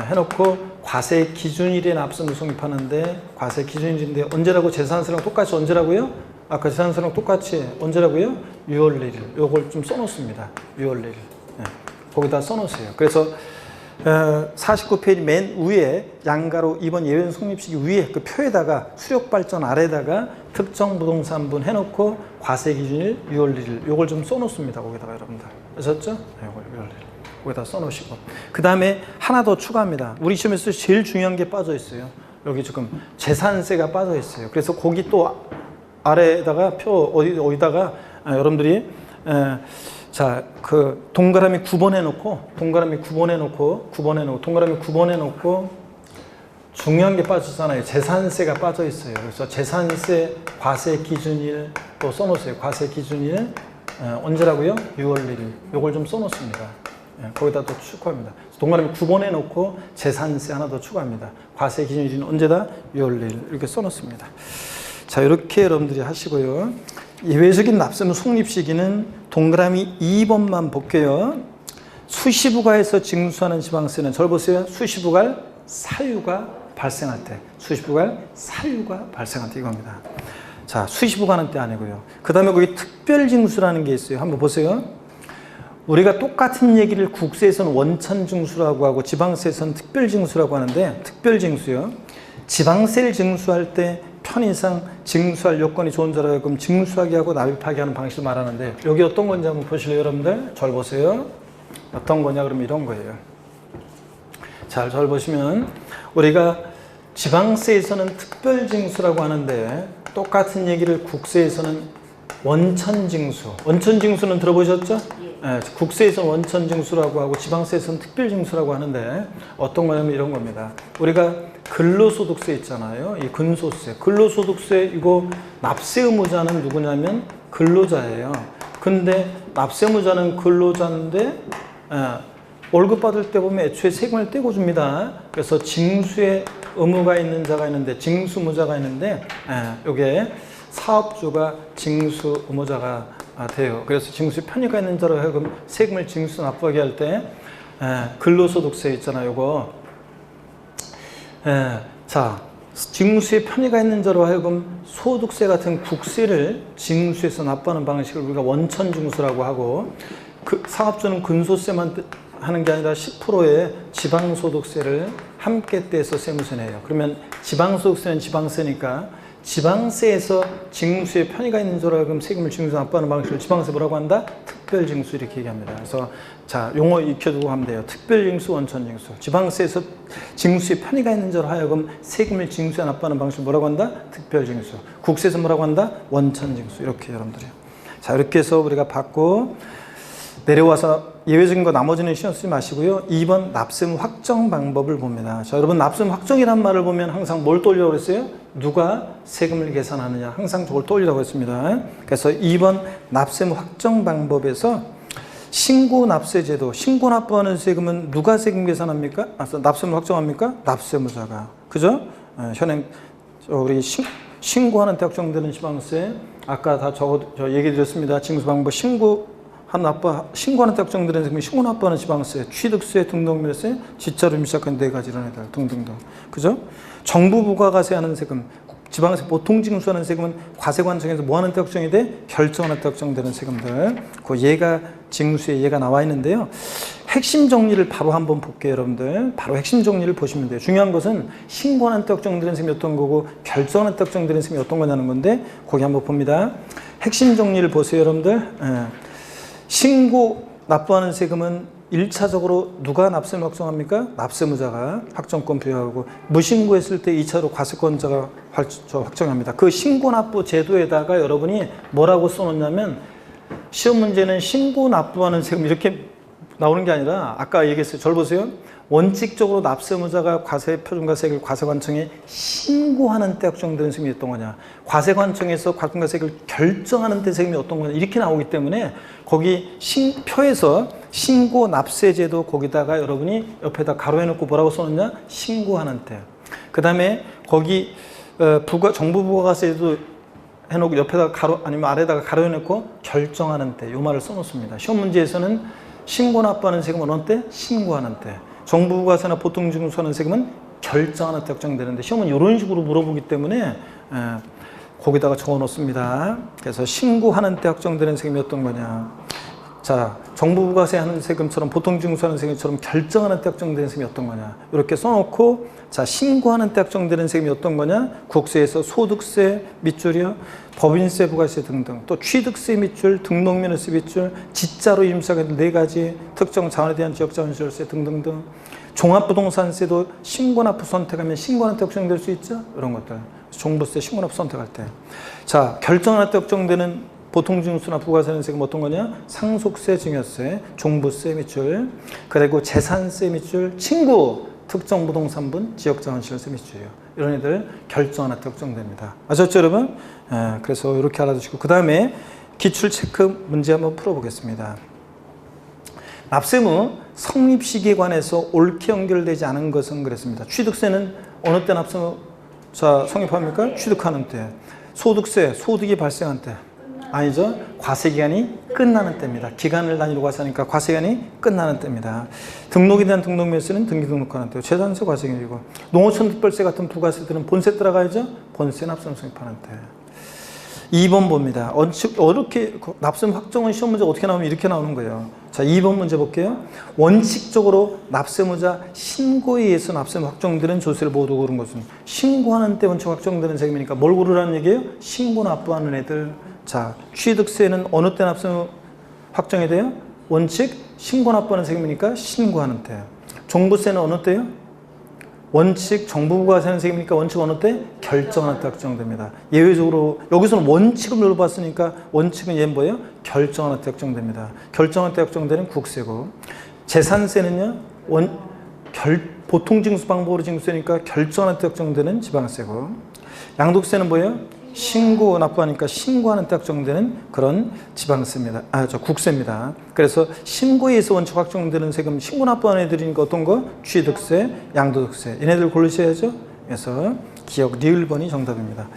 해놓고 과세 기준일에 납세금 성립하는데, 과세 기준일인데 언제라고? 재산세랑 똑같이 언제라고요? 아까 재산세랑 똑같이 언제라고요? 6월 1일. 요걸 좀 써놓습니다. 6월 1일. 네. 거기다 써놓으세요. 그래서 49페이지 맨 위에 양가로 2번 예외 성립시기 위에 그 표에다가 수력발전 아래에다가 특정 부동산분 해놓고 과세 기준일 6월 1일 요걸 좀 써놓습니다. 거기다가 여러분들 아셨죠? 네, 요걸 6월 1일 거기다 써놓으시고, 그 다음에 하나 더 추가합니다. 우리 시험에서 제일 중요한 게 빠져 있어요. 여기 지금 재산세가 빠져 있어요. 그래서 거기 또 아래에다가 표 어디다가 여러분들이 자, 그 동그라미 9번 해놓고, 동그라미 9번 해놓고 중요한 게 빠졌잖아요. 재산세가 빠져 있어요. 그래서 재산세 과세 기준일 또 써놓으세요. 과세 기준일 언제라고요? 6월 1일. 요걸 좀 써놓습니다. 거기다 또 추가합니다. 동그라미 9번 해놓고 재산세 하나 더 추가합니다. 과세 기준일은 언제다? 6월 1일. 이렇게 써놓습니다. 자, 이렇게 여러분들이 하시고요. 예외적인 납세금 성립 시기는 동그라미 2번만 볼게요. 수시부가에서 징수하는 지방세는 절 보세요. 수시부갈 사유가 발생할 때, 수시부갈 사유가 발생할 때 이겁니다. 자, 수시부가는 때 아니고요. 그 다음에 거기 특별징수라는 게 있어요. 한번 보세요. 우리가 똑같은 얘기를 국세에서는 원천징수라고 하고 지방세에서는 특별징수라고 하는데, 특별징수요. 지방세를 징수할 때 편의상 징수할 요건이 좋은 자로 하여금 징수하게 하고 납입하게 하는 방식을 말하는데, 여기 어떤 건지 한번 보실래요, 여러분들? 절 보세요. 어떤 거냐 그러면 이런 거예요. 잘 보시면 우리가 지방세에서는 특별징수라고 하는데, 똑같은 얘기를 국세에서는 원천징수. 원천징수는 들어보셨죠? 예, 국세에서는 원천징수라고 하고 지방세에서는 특별징수라고 하는데, 어떤 거냐면 이런 겁니다. 우리가 근로소득세 있잖아요. 이 근소세. 근로소득세 이거 납세 의무자는 누구냐면 근로자예요. 근데 납세 의무자는 근로자인데 월급 받을 때 보면 애초에 세금을 떼고 줍니다. 그래서 징수에 의무가 있는 자가 있는데, 징수 의무자가 있는데, 요게 사업주가 징수 의무자가 돼요. 그래서 징수에 편의가 있는 자로 하여금 세금을 징수 납부하게 할 때 근로소득세 있잖아요. 요거 자, 징수에 편의가 있는 자로 하여금 소득세 같은 국세를 징수해서 납부하는 방식을 우리가 원천징수라고 하고, 그 사업주는 근소세만 하는 게 아니라 10%의 지방소득세를 함께 떼서 세무서 내요. 그러면 지방소득세는 지방세니까 지방세에서 징수에 편의가 있는 줄 알고 세금을 징수 납부하는 방식을 지방세 뭐라고 한다? 특별징수 이렇게 얘기합니다. 그래서 자 용어 익혀두고 하면 돼요. 특별징수, 원천징수. 지방세에서 징수에 편의가 있는 줄 하여금 세금을 징수에 납부하는 방식을 뭐라고 한다? 특별징수. 국세에서 뭐라고 한다? 원천징수. 이렇게 여러분들이. 자 이렇게 해서 우리가 받고 내려와서 예외적인 거 나머지는 신경 쓰지 마시고요. 2번 납세무 확정 방법을 봅니다. 자, 여러분 납세무 확정이란 말을 보면 항상 뭘 떠올리라고 그랬어요? 누가 세금을 계산하느냐. 항상 저걸 떠올리라고 했습니다. 그래서 2번 납세무 확정 방법에서 신고 납세제도, 신고 납부하는 세금은 누가 세금 계산합니까? 납세무 확정합니까? 납세무자가. 그죠? 현행 우리 신고하는 때 확정되는 지방세 아까 다 저 얘기 드렸습니다. 징수 방법 신고하는 때 확정되는 세금이 신고 납부하는 지방세, 취득세, 등록물세, 지자료 시작한 4가지 이런 애들 등등등. 그죠? 정부 부가가세하는 세금, 지방세 보통 징수하는 세금은 과세관청에서 뭐 하는 때 확정이 돼? 결정하는 때 확정되는 세금들. 그 예가 징수에 예가 나와 있는데요. 핵심 정리를 바로 한번 볼게요, 여러분들. 바로 핵심 정리를 보시면 돼요. 중요한 것은 신고하는 때 확정되는 세금이 어떤 거고 결정하는 때 확정되는 세금이 어떤 거냐는 건데 거기 한번 봅니다. 핵심 정리를 보세요, 여러분들. 신고 납부하는 세금은 1차적으로 누가 납세무 확정합니까? 납세무자가 확정권 부여하고 무신고했을 때 2차로 과세권자가 확정합니다. 그 신고 납부 제도에다가 여러분이 뭐라고 써놓냐면 시험 문제는 신고 납부하는 세금 이렇게 나오는 게 아니라 아까 얘기했어요. 절 보세요. 원칙적으로 납세무자가 과세표준과세액을 과세관청에 신고하는 때 확정되는 세금이 어떤 거냐. 과세관청에서 과세액을 결정하는 때 세금이 어떤 거냐. 이렇게 나오기 때문에 거기 표에서 신고 납세제도 거기다가 여러분이 옆에다 가로해놓고 뭐라고 써놓냐. 신고하는 때. 그 다음에 거기 정부 부가세도 해놓고 옆에다가 아니면 아래다가 가로해놓고 결정하는 때. 요 말을 써놓습니다. 시험 문제에서는 신고 납부하는 세금은 어느 때? 신고하는 때. 정부 부가세나 보통 징수하는 세금은 결정하는 때 확정되는데 시험은 이런 식으로 물어보기 때문에 거기다가 적어 놓습니다. 그래서 신고하는 때 확정되는 세금이 어떤 거냐. 자, 정부 부가세 하는 세금처럼 보통 징수하는 세금처럼 결정하는 때 확정되는 세금이 어떤 거냐. 이렇게 써놓고 자, 신고하는 때 확정되는 세금이 어떤 거냐. 국세에서 소득세 밑줄이요. 법인세, 부가세 등등. 또 취득세 밑줄, 등록면허세 밑줄, 지자로 임시하게 4가지, 특정 자원에 대한 지역자원시설세 등등등. 종합부동산세도 신고납부 선택하면 신고하는 때 확정될 수 있죠. 이런 것들. 종부세, 신고납부 선택할 때. 자, 결정하는 때 확정되는 보통징수나 부가세는 세금 어떤 거냐? 상속세, 증여세, 종부세 밑줄, 그리고 재산세 밑줄, 친구, 특정 부동산분, 지역자원시설세 밑줄이에요. 이런 애들 결정 하나 확정됩니다. 아셨죠, 여러분? 그래서 이렇게 알아두시고 그 다음에 기출 체크 문제 한번 풀어보겠습니다. 납세무 성립 시기에 관해서 옳게 연결되지 않은 것은 그랬습니다. 취득세는 어느 때 납세무 성립합니까? 취득하는 때. 소득세, 소득이 발생한 때. 아니죠. 과세기간이 끝나는 때입니다. 기간을 단위로 과세하니까 과세기간이 끝나는 때입니다. 등록에 대한 등록면세는 등기 등록하는 때고 재산세 과세기간이고 농어촌 특별세 같은 부가세들은 본세 따라가야죠. 본세 납세무 성립하는 때. 2번 봅니다. 어떻게 납세무 확정은 시험 문제 어떻게 나오면 이렇게 나오는 거예요. 자, 2번 문제 볼게요. 원칙적으로 납세무자 신고에 의해서 납세무 확정되는 조세를 모두 고른 것은 신고하는 때 원칙 확정되는 세금이니까 뭘 고르라는 얘기예요? 신고 납부하는 애들. 자, 취득세는 어느 때 납세무 확정이 돼요? 원칙 신고 납부하는 세금이니까 신고하는 때. 종부세는 어느 때요? 원칙 정부가 세는 세금이니까 원칙 어느 때? 결정하는 때 확정됩니다. 예외적으로 여기서는 원칙을 물어봤으니까 원칙은 얘는 뭐예요? 결정하는 때 확정됩니다. 결정하는 때 확정되는 국세고 재산세는요? 보통 징수 방법으로 징수되니까 결정하는 때 확정되는 지방세고 양도세는 뭐예요? 신고 납부하니까 신고하는 때 확정되는 그런 지방세입니다. 국세입니다. 그래서 신고에 의해서 원칙 확정되는 세금 신고 납부하는 애들이니까 어떤 거? 취득세, 양도득세. 얘네들 고르셔야죠. 그래서 기억 리을번이 정답입니다.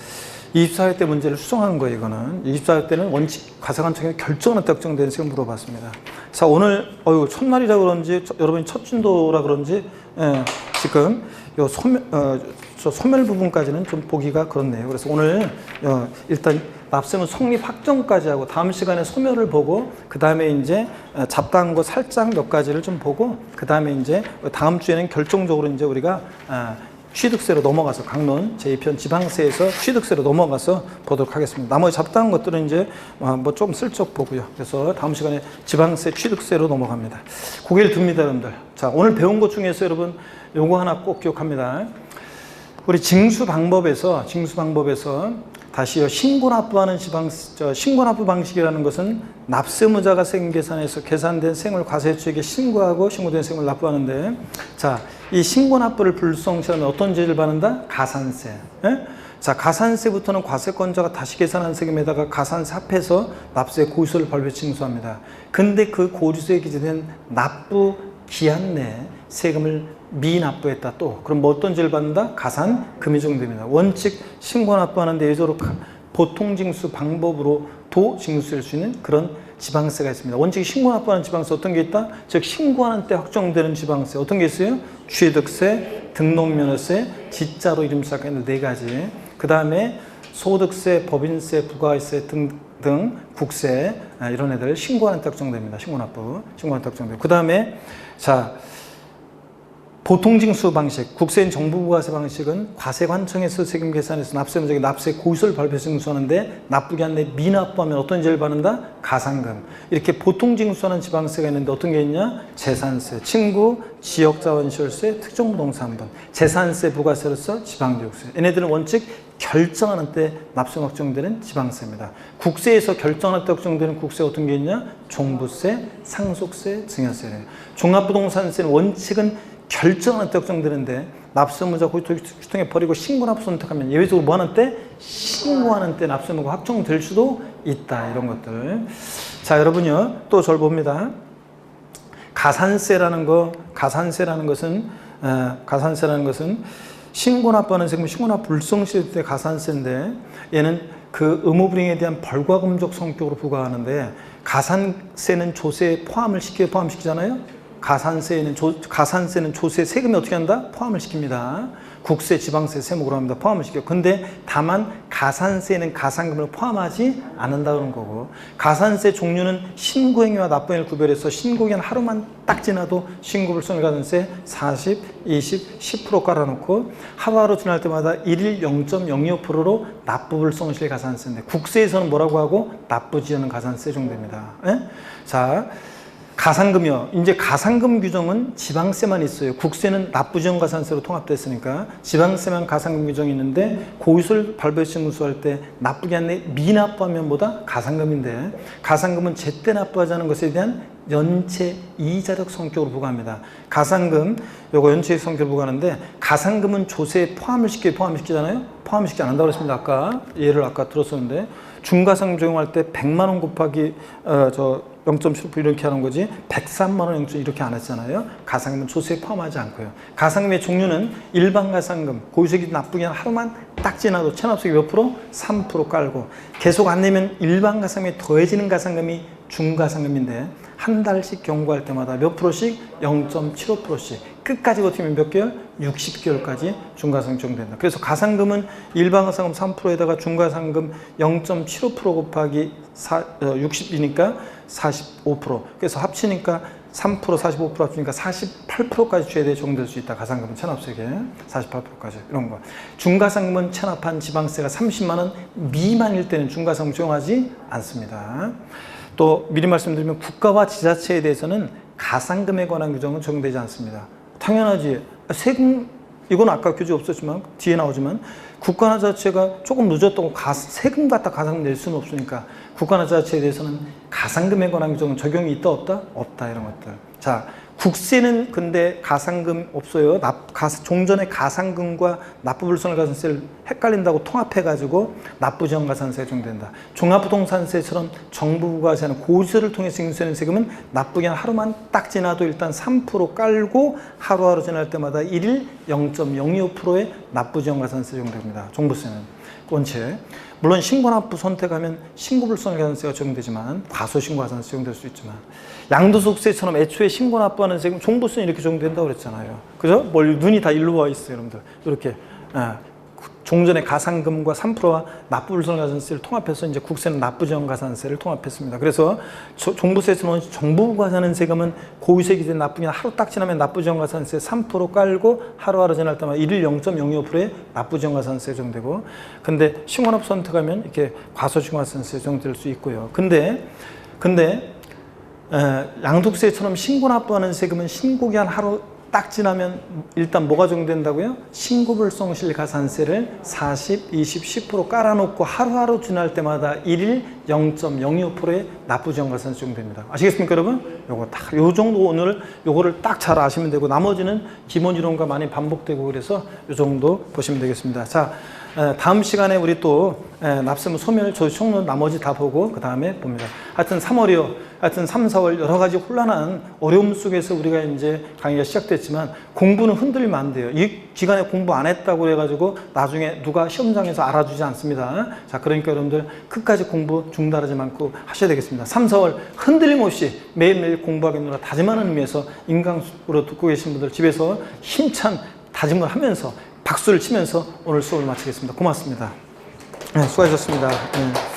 24회 때 문제를 수정한 거예요. 이거는 24회 때는 원칙 과세관청에 결정하는 때 확정되는 세금 물어봤습니다. 자, 오늘 첫날이라 그런지 여러분이 첫 진도라 그런지 지금 요 소멸 부분까지는 좀 보기가 그렇네요. 그래서 오늘 일단 납세무 성립 확정까지 하고 다음 시간에 소멸을 보고 그 다음에 이제 잡다한 거 살짝 몇 가지를 좀 보고 그 다음에 이제 다음 주에는 결정적으로 이제 우리가 취득세로 넘어가서 강론 제2편 지방세에서 취득세로 넘어가서 보도록 하겠습니다. 나머지 잡다한 것들은 이제 뭐 좀 슬쩍 보고요. 그래서 다음 시간에 지방세 취득세로 넘어갑니다. 고개를 듭니다, 여러분들. 자, 오늘 배운 것 중에서 여러분 요거 하나 꼭 기억합니다. 우리 징수 방법에서 다시요, 신고납부하는 신고납부 방식이라는 것은 납세무자가 세금 계산해서 계산된 세금을 과세처에게 신고하고 신고된 세금을 납부하는데, 자, 이 신고납부를 불성시하면 어떤 죄를 받는다? 가산세. 예? 자, 가산세부터는 과세권자가 다시 계산한 세금에다가 가산세 합해서 납세 고지서를 발부해 징수합니다. 근데 그 고지서에 기재된 납부 기한 내 세금을 미납부했다. 또 그럼 뭐 어떤 죄를 받는다? 가산금이 적용됩니다. 원칙 신고납부하는데 예외적으로 보통징수 방법으로도 징수할 수 있는 그런 지방세가 있습니다. 원칙 신고납부하는 지방세 어떤 게 있다? 즉 신고하는 때 확정되는 지방세 어떤 게 있어요? 취득세, 등록면허세, 지자로 이름 시작하는 4가지. 그 다음에 소득세, 법인세, 부가세 등등 국세 이런 애들 신고하는 때 확정됩니다. 신고납부, 신고하는 때 확정되고. 그 다음에 자, 보통징수 방식, 국세인 정부부가세 방식은 과세관청에서 세금 계산해서 납세무자에게 납세 고지서를 발표해 징수하는데 납부기 한 내 미납부하면 어떤 죄를 받는다? 가산금. 이렇게 보통징수하는 지방세가 있는데 어떤 게 있냐? 재산세, 친구, 지역자원시설세, 특정부동산분, 재산세, 부가세로서 지방교육세. 얘네들은 원칙 결정하는 때 납세가 확정되는 지방세입니다. 국세에서 결정할 때 확정되는 국세 어떤 게 있냐? 종부세, 상속세, 증여세. 종합부동산세는 원칙은 결정하는 때 확정되는데 납세무자 고지서에 버리고 신고납부 선택하면 예외적으로 뭐 하는 때? 신고하는 때 납세무가 확정될 수도 있다. 이런 것들. 자, 여러분요. 또 저를 봅니다. 가산세라는 것은 신고납부하는 세금 신고납부 불성시할 때 가산세인데 얘는 그 의무불이행에 대한 벌과금적 성격으로 부과하는데 가산세는 조세에 포함시키잖아요. 가산세는 조세 세금이 어떻게 한다? 포함을 시킵니다. 국세, 지방세 세목으로 합니다. 포함을 시켜요. 근데 다만 가산세는 가산금을 포함하지 않는다는 거고, 가산세 종류는 신고행위와 납부행위를 구별해서 신고기한 하루만 딱 지나도 신고불성가산세 40, 20, 10% 깔아놓고 하루하루 지날 때마다 1일 0.02%로 납부불성실 가산세인데 국세에서는 뭐라고 하고? 납부지연은 가산세 정도입니다. 예? 자, 가산금이요. 이제 가산금 규정은 지방세만 있어요. 국세는 납부지연 가산세로 통합됐으니까 지방세만 가산금 규정이 있는데 고지서를 발부해 징수할 때 납부기 한 내 미납부하면 뭐다? 가산금인데 가산금은 제때 납부하자는 것에 대한 연체 이자적 성격으로 부과합니다. 가산금 요거 연체 성격으로 부과하는데 가산금은 조세에 포함시키잖아요. 포함시키지 않는다고 그랬습니다. 아까 예를 들었었는데 중과상금 적용할 때 100만 원 곱하기 0.75% 이렇게 하는 거지 103만 원 0. 이렇게 안 했잖아요. 가산금은 조세에 포함하지 않고요. 가산금의 종류는 일반 가산금, 고지서 납부기 한 하루만 딱 지나도 체납세액 몇 프로? 3% 깔고 계속 안 내면 일반 가산금에 더해지는 가산금이 중가산금인데 한 달씩 경고할 때마다 몇 프로씩? 0.75%씩 끝까지 버티면 몇 개월? 60개월까지 중과상금 적용된다. 그래서 가산금은 일반 가산금 3%에다가 중과상금 0.75% 곱하기 60이니까 45%. 그래서 합치니까 3%, 45% 합치니까 48%까지 죄대에 적용될 수 있다. 가산금은 체납세액에 48%까지 이런 거. 중과상금은 체납한 지방세가 30만 원 미만일 때는 중과상금 적용하지 않습니다. 또 미리 말씀드리면 국가와 지자체에 대해서는 가산금에 관한 규정은 적용되지 않습니다. 당연하지. 세금 이건 아까 규제 없었지만 뒤에 나오지만 국가나 지자체가 조금 늦었다고 세금 갖다 가산금 낼 수는 없으니까 국가나 지자체에 대해서는 가산금에 관한 규정은 적용이 있다 없다? 없다 이런 것들. 자, 국세는 근데 가산금 없어요. 종전에 가산금과 납부불성가산세를 헷갈린다고 통합해가지고 납부지연가산세가 적용된다. 종합부동산세처럼 정부부가세는 고지서를 통해 징수하는 세금은 납부기 한 하루만 딱 지나도 일단 3% 깔고 하루하루 지날 때마다 1일 0.025%의 납부지연가산세 적용됩니다. 종부세는. 원칙. 물론 신고납부 선택하면 신고불성가산세가 적용되지만 과소신고가산세 적용될 수 있지만 양도소득세처럼 애초에 신고납부하는 세금 종부세는 이렇게 적용된다고 그랬잖아요. 그죠? 눈이 다 일로 와 있어요, 여러분들. 이렇게 종전의 가상금과 3%와 납부불손가산세를 통합해서 이제 국세는 납부지원가산세를 통합했습니다. 그래서 종부세에서는 정부가 내는 세금은 고유세 기준 납부기간 하루 딱 지나면 납부지원가산세 3% 깔고 하루하루 지날 때마다 일일 0.02%의 납부지원가산세 정도고, 근데 신고납부 선택하면 이렇게 과소지원가산세 정도될 수 있고요. 근데 양도세처럼 신고납부하는 세금은 신고기한 하루 딱 지나면 일단 뭐가 적용된다고요? 신고불성실가산세를 40, 20, 10% 깔아놓고 하루하루 지날 때마다 일일 0.02%의 납부지원가산세 적용됩니다. 아시겠습니까, 여러분? 요거 딱, 요 정도 오늘 요거를 딱 잘 아시면 되고, 나머지는 기본 이론과 많이 반복되고 그래서 요 정도 보시면 되겠습니다. 자, 다음 시간에 우리 또 납세무 소멸 조정론 나머지 다 보고 그 다음에 봅니다. 하여튼 3월이요. 하여튼 3, 4월 여러 가지 혼란한 어려움 속에서 우리가 이제 강의가 시작됐지만 공부는 흔들리면 안 돼요. 이 기간에 공부 안 했다고 해가지고 나중에 누가 시험장에서 알아주지 않습니다. 자, 그러니까 여러분들 끝까지 공부 중단하지 않고 하셔야 되겠습니다. 3, 4월 흔들림 없이 매일매일 공부하겠노라 다짐하는 의미에서 인강으로 듣고 계신 분들 집에서 힘찬 다짐을 하면서 박수를 치면서 오늘 수업을 마치겠습니다. 고맙습니다. 네, 수고하셨습니다. 네.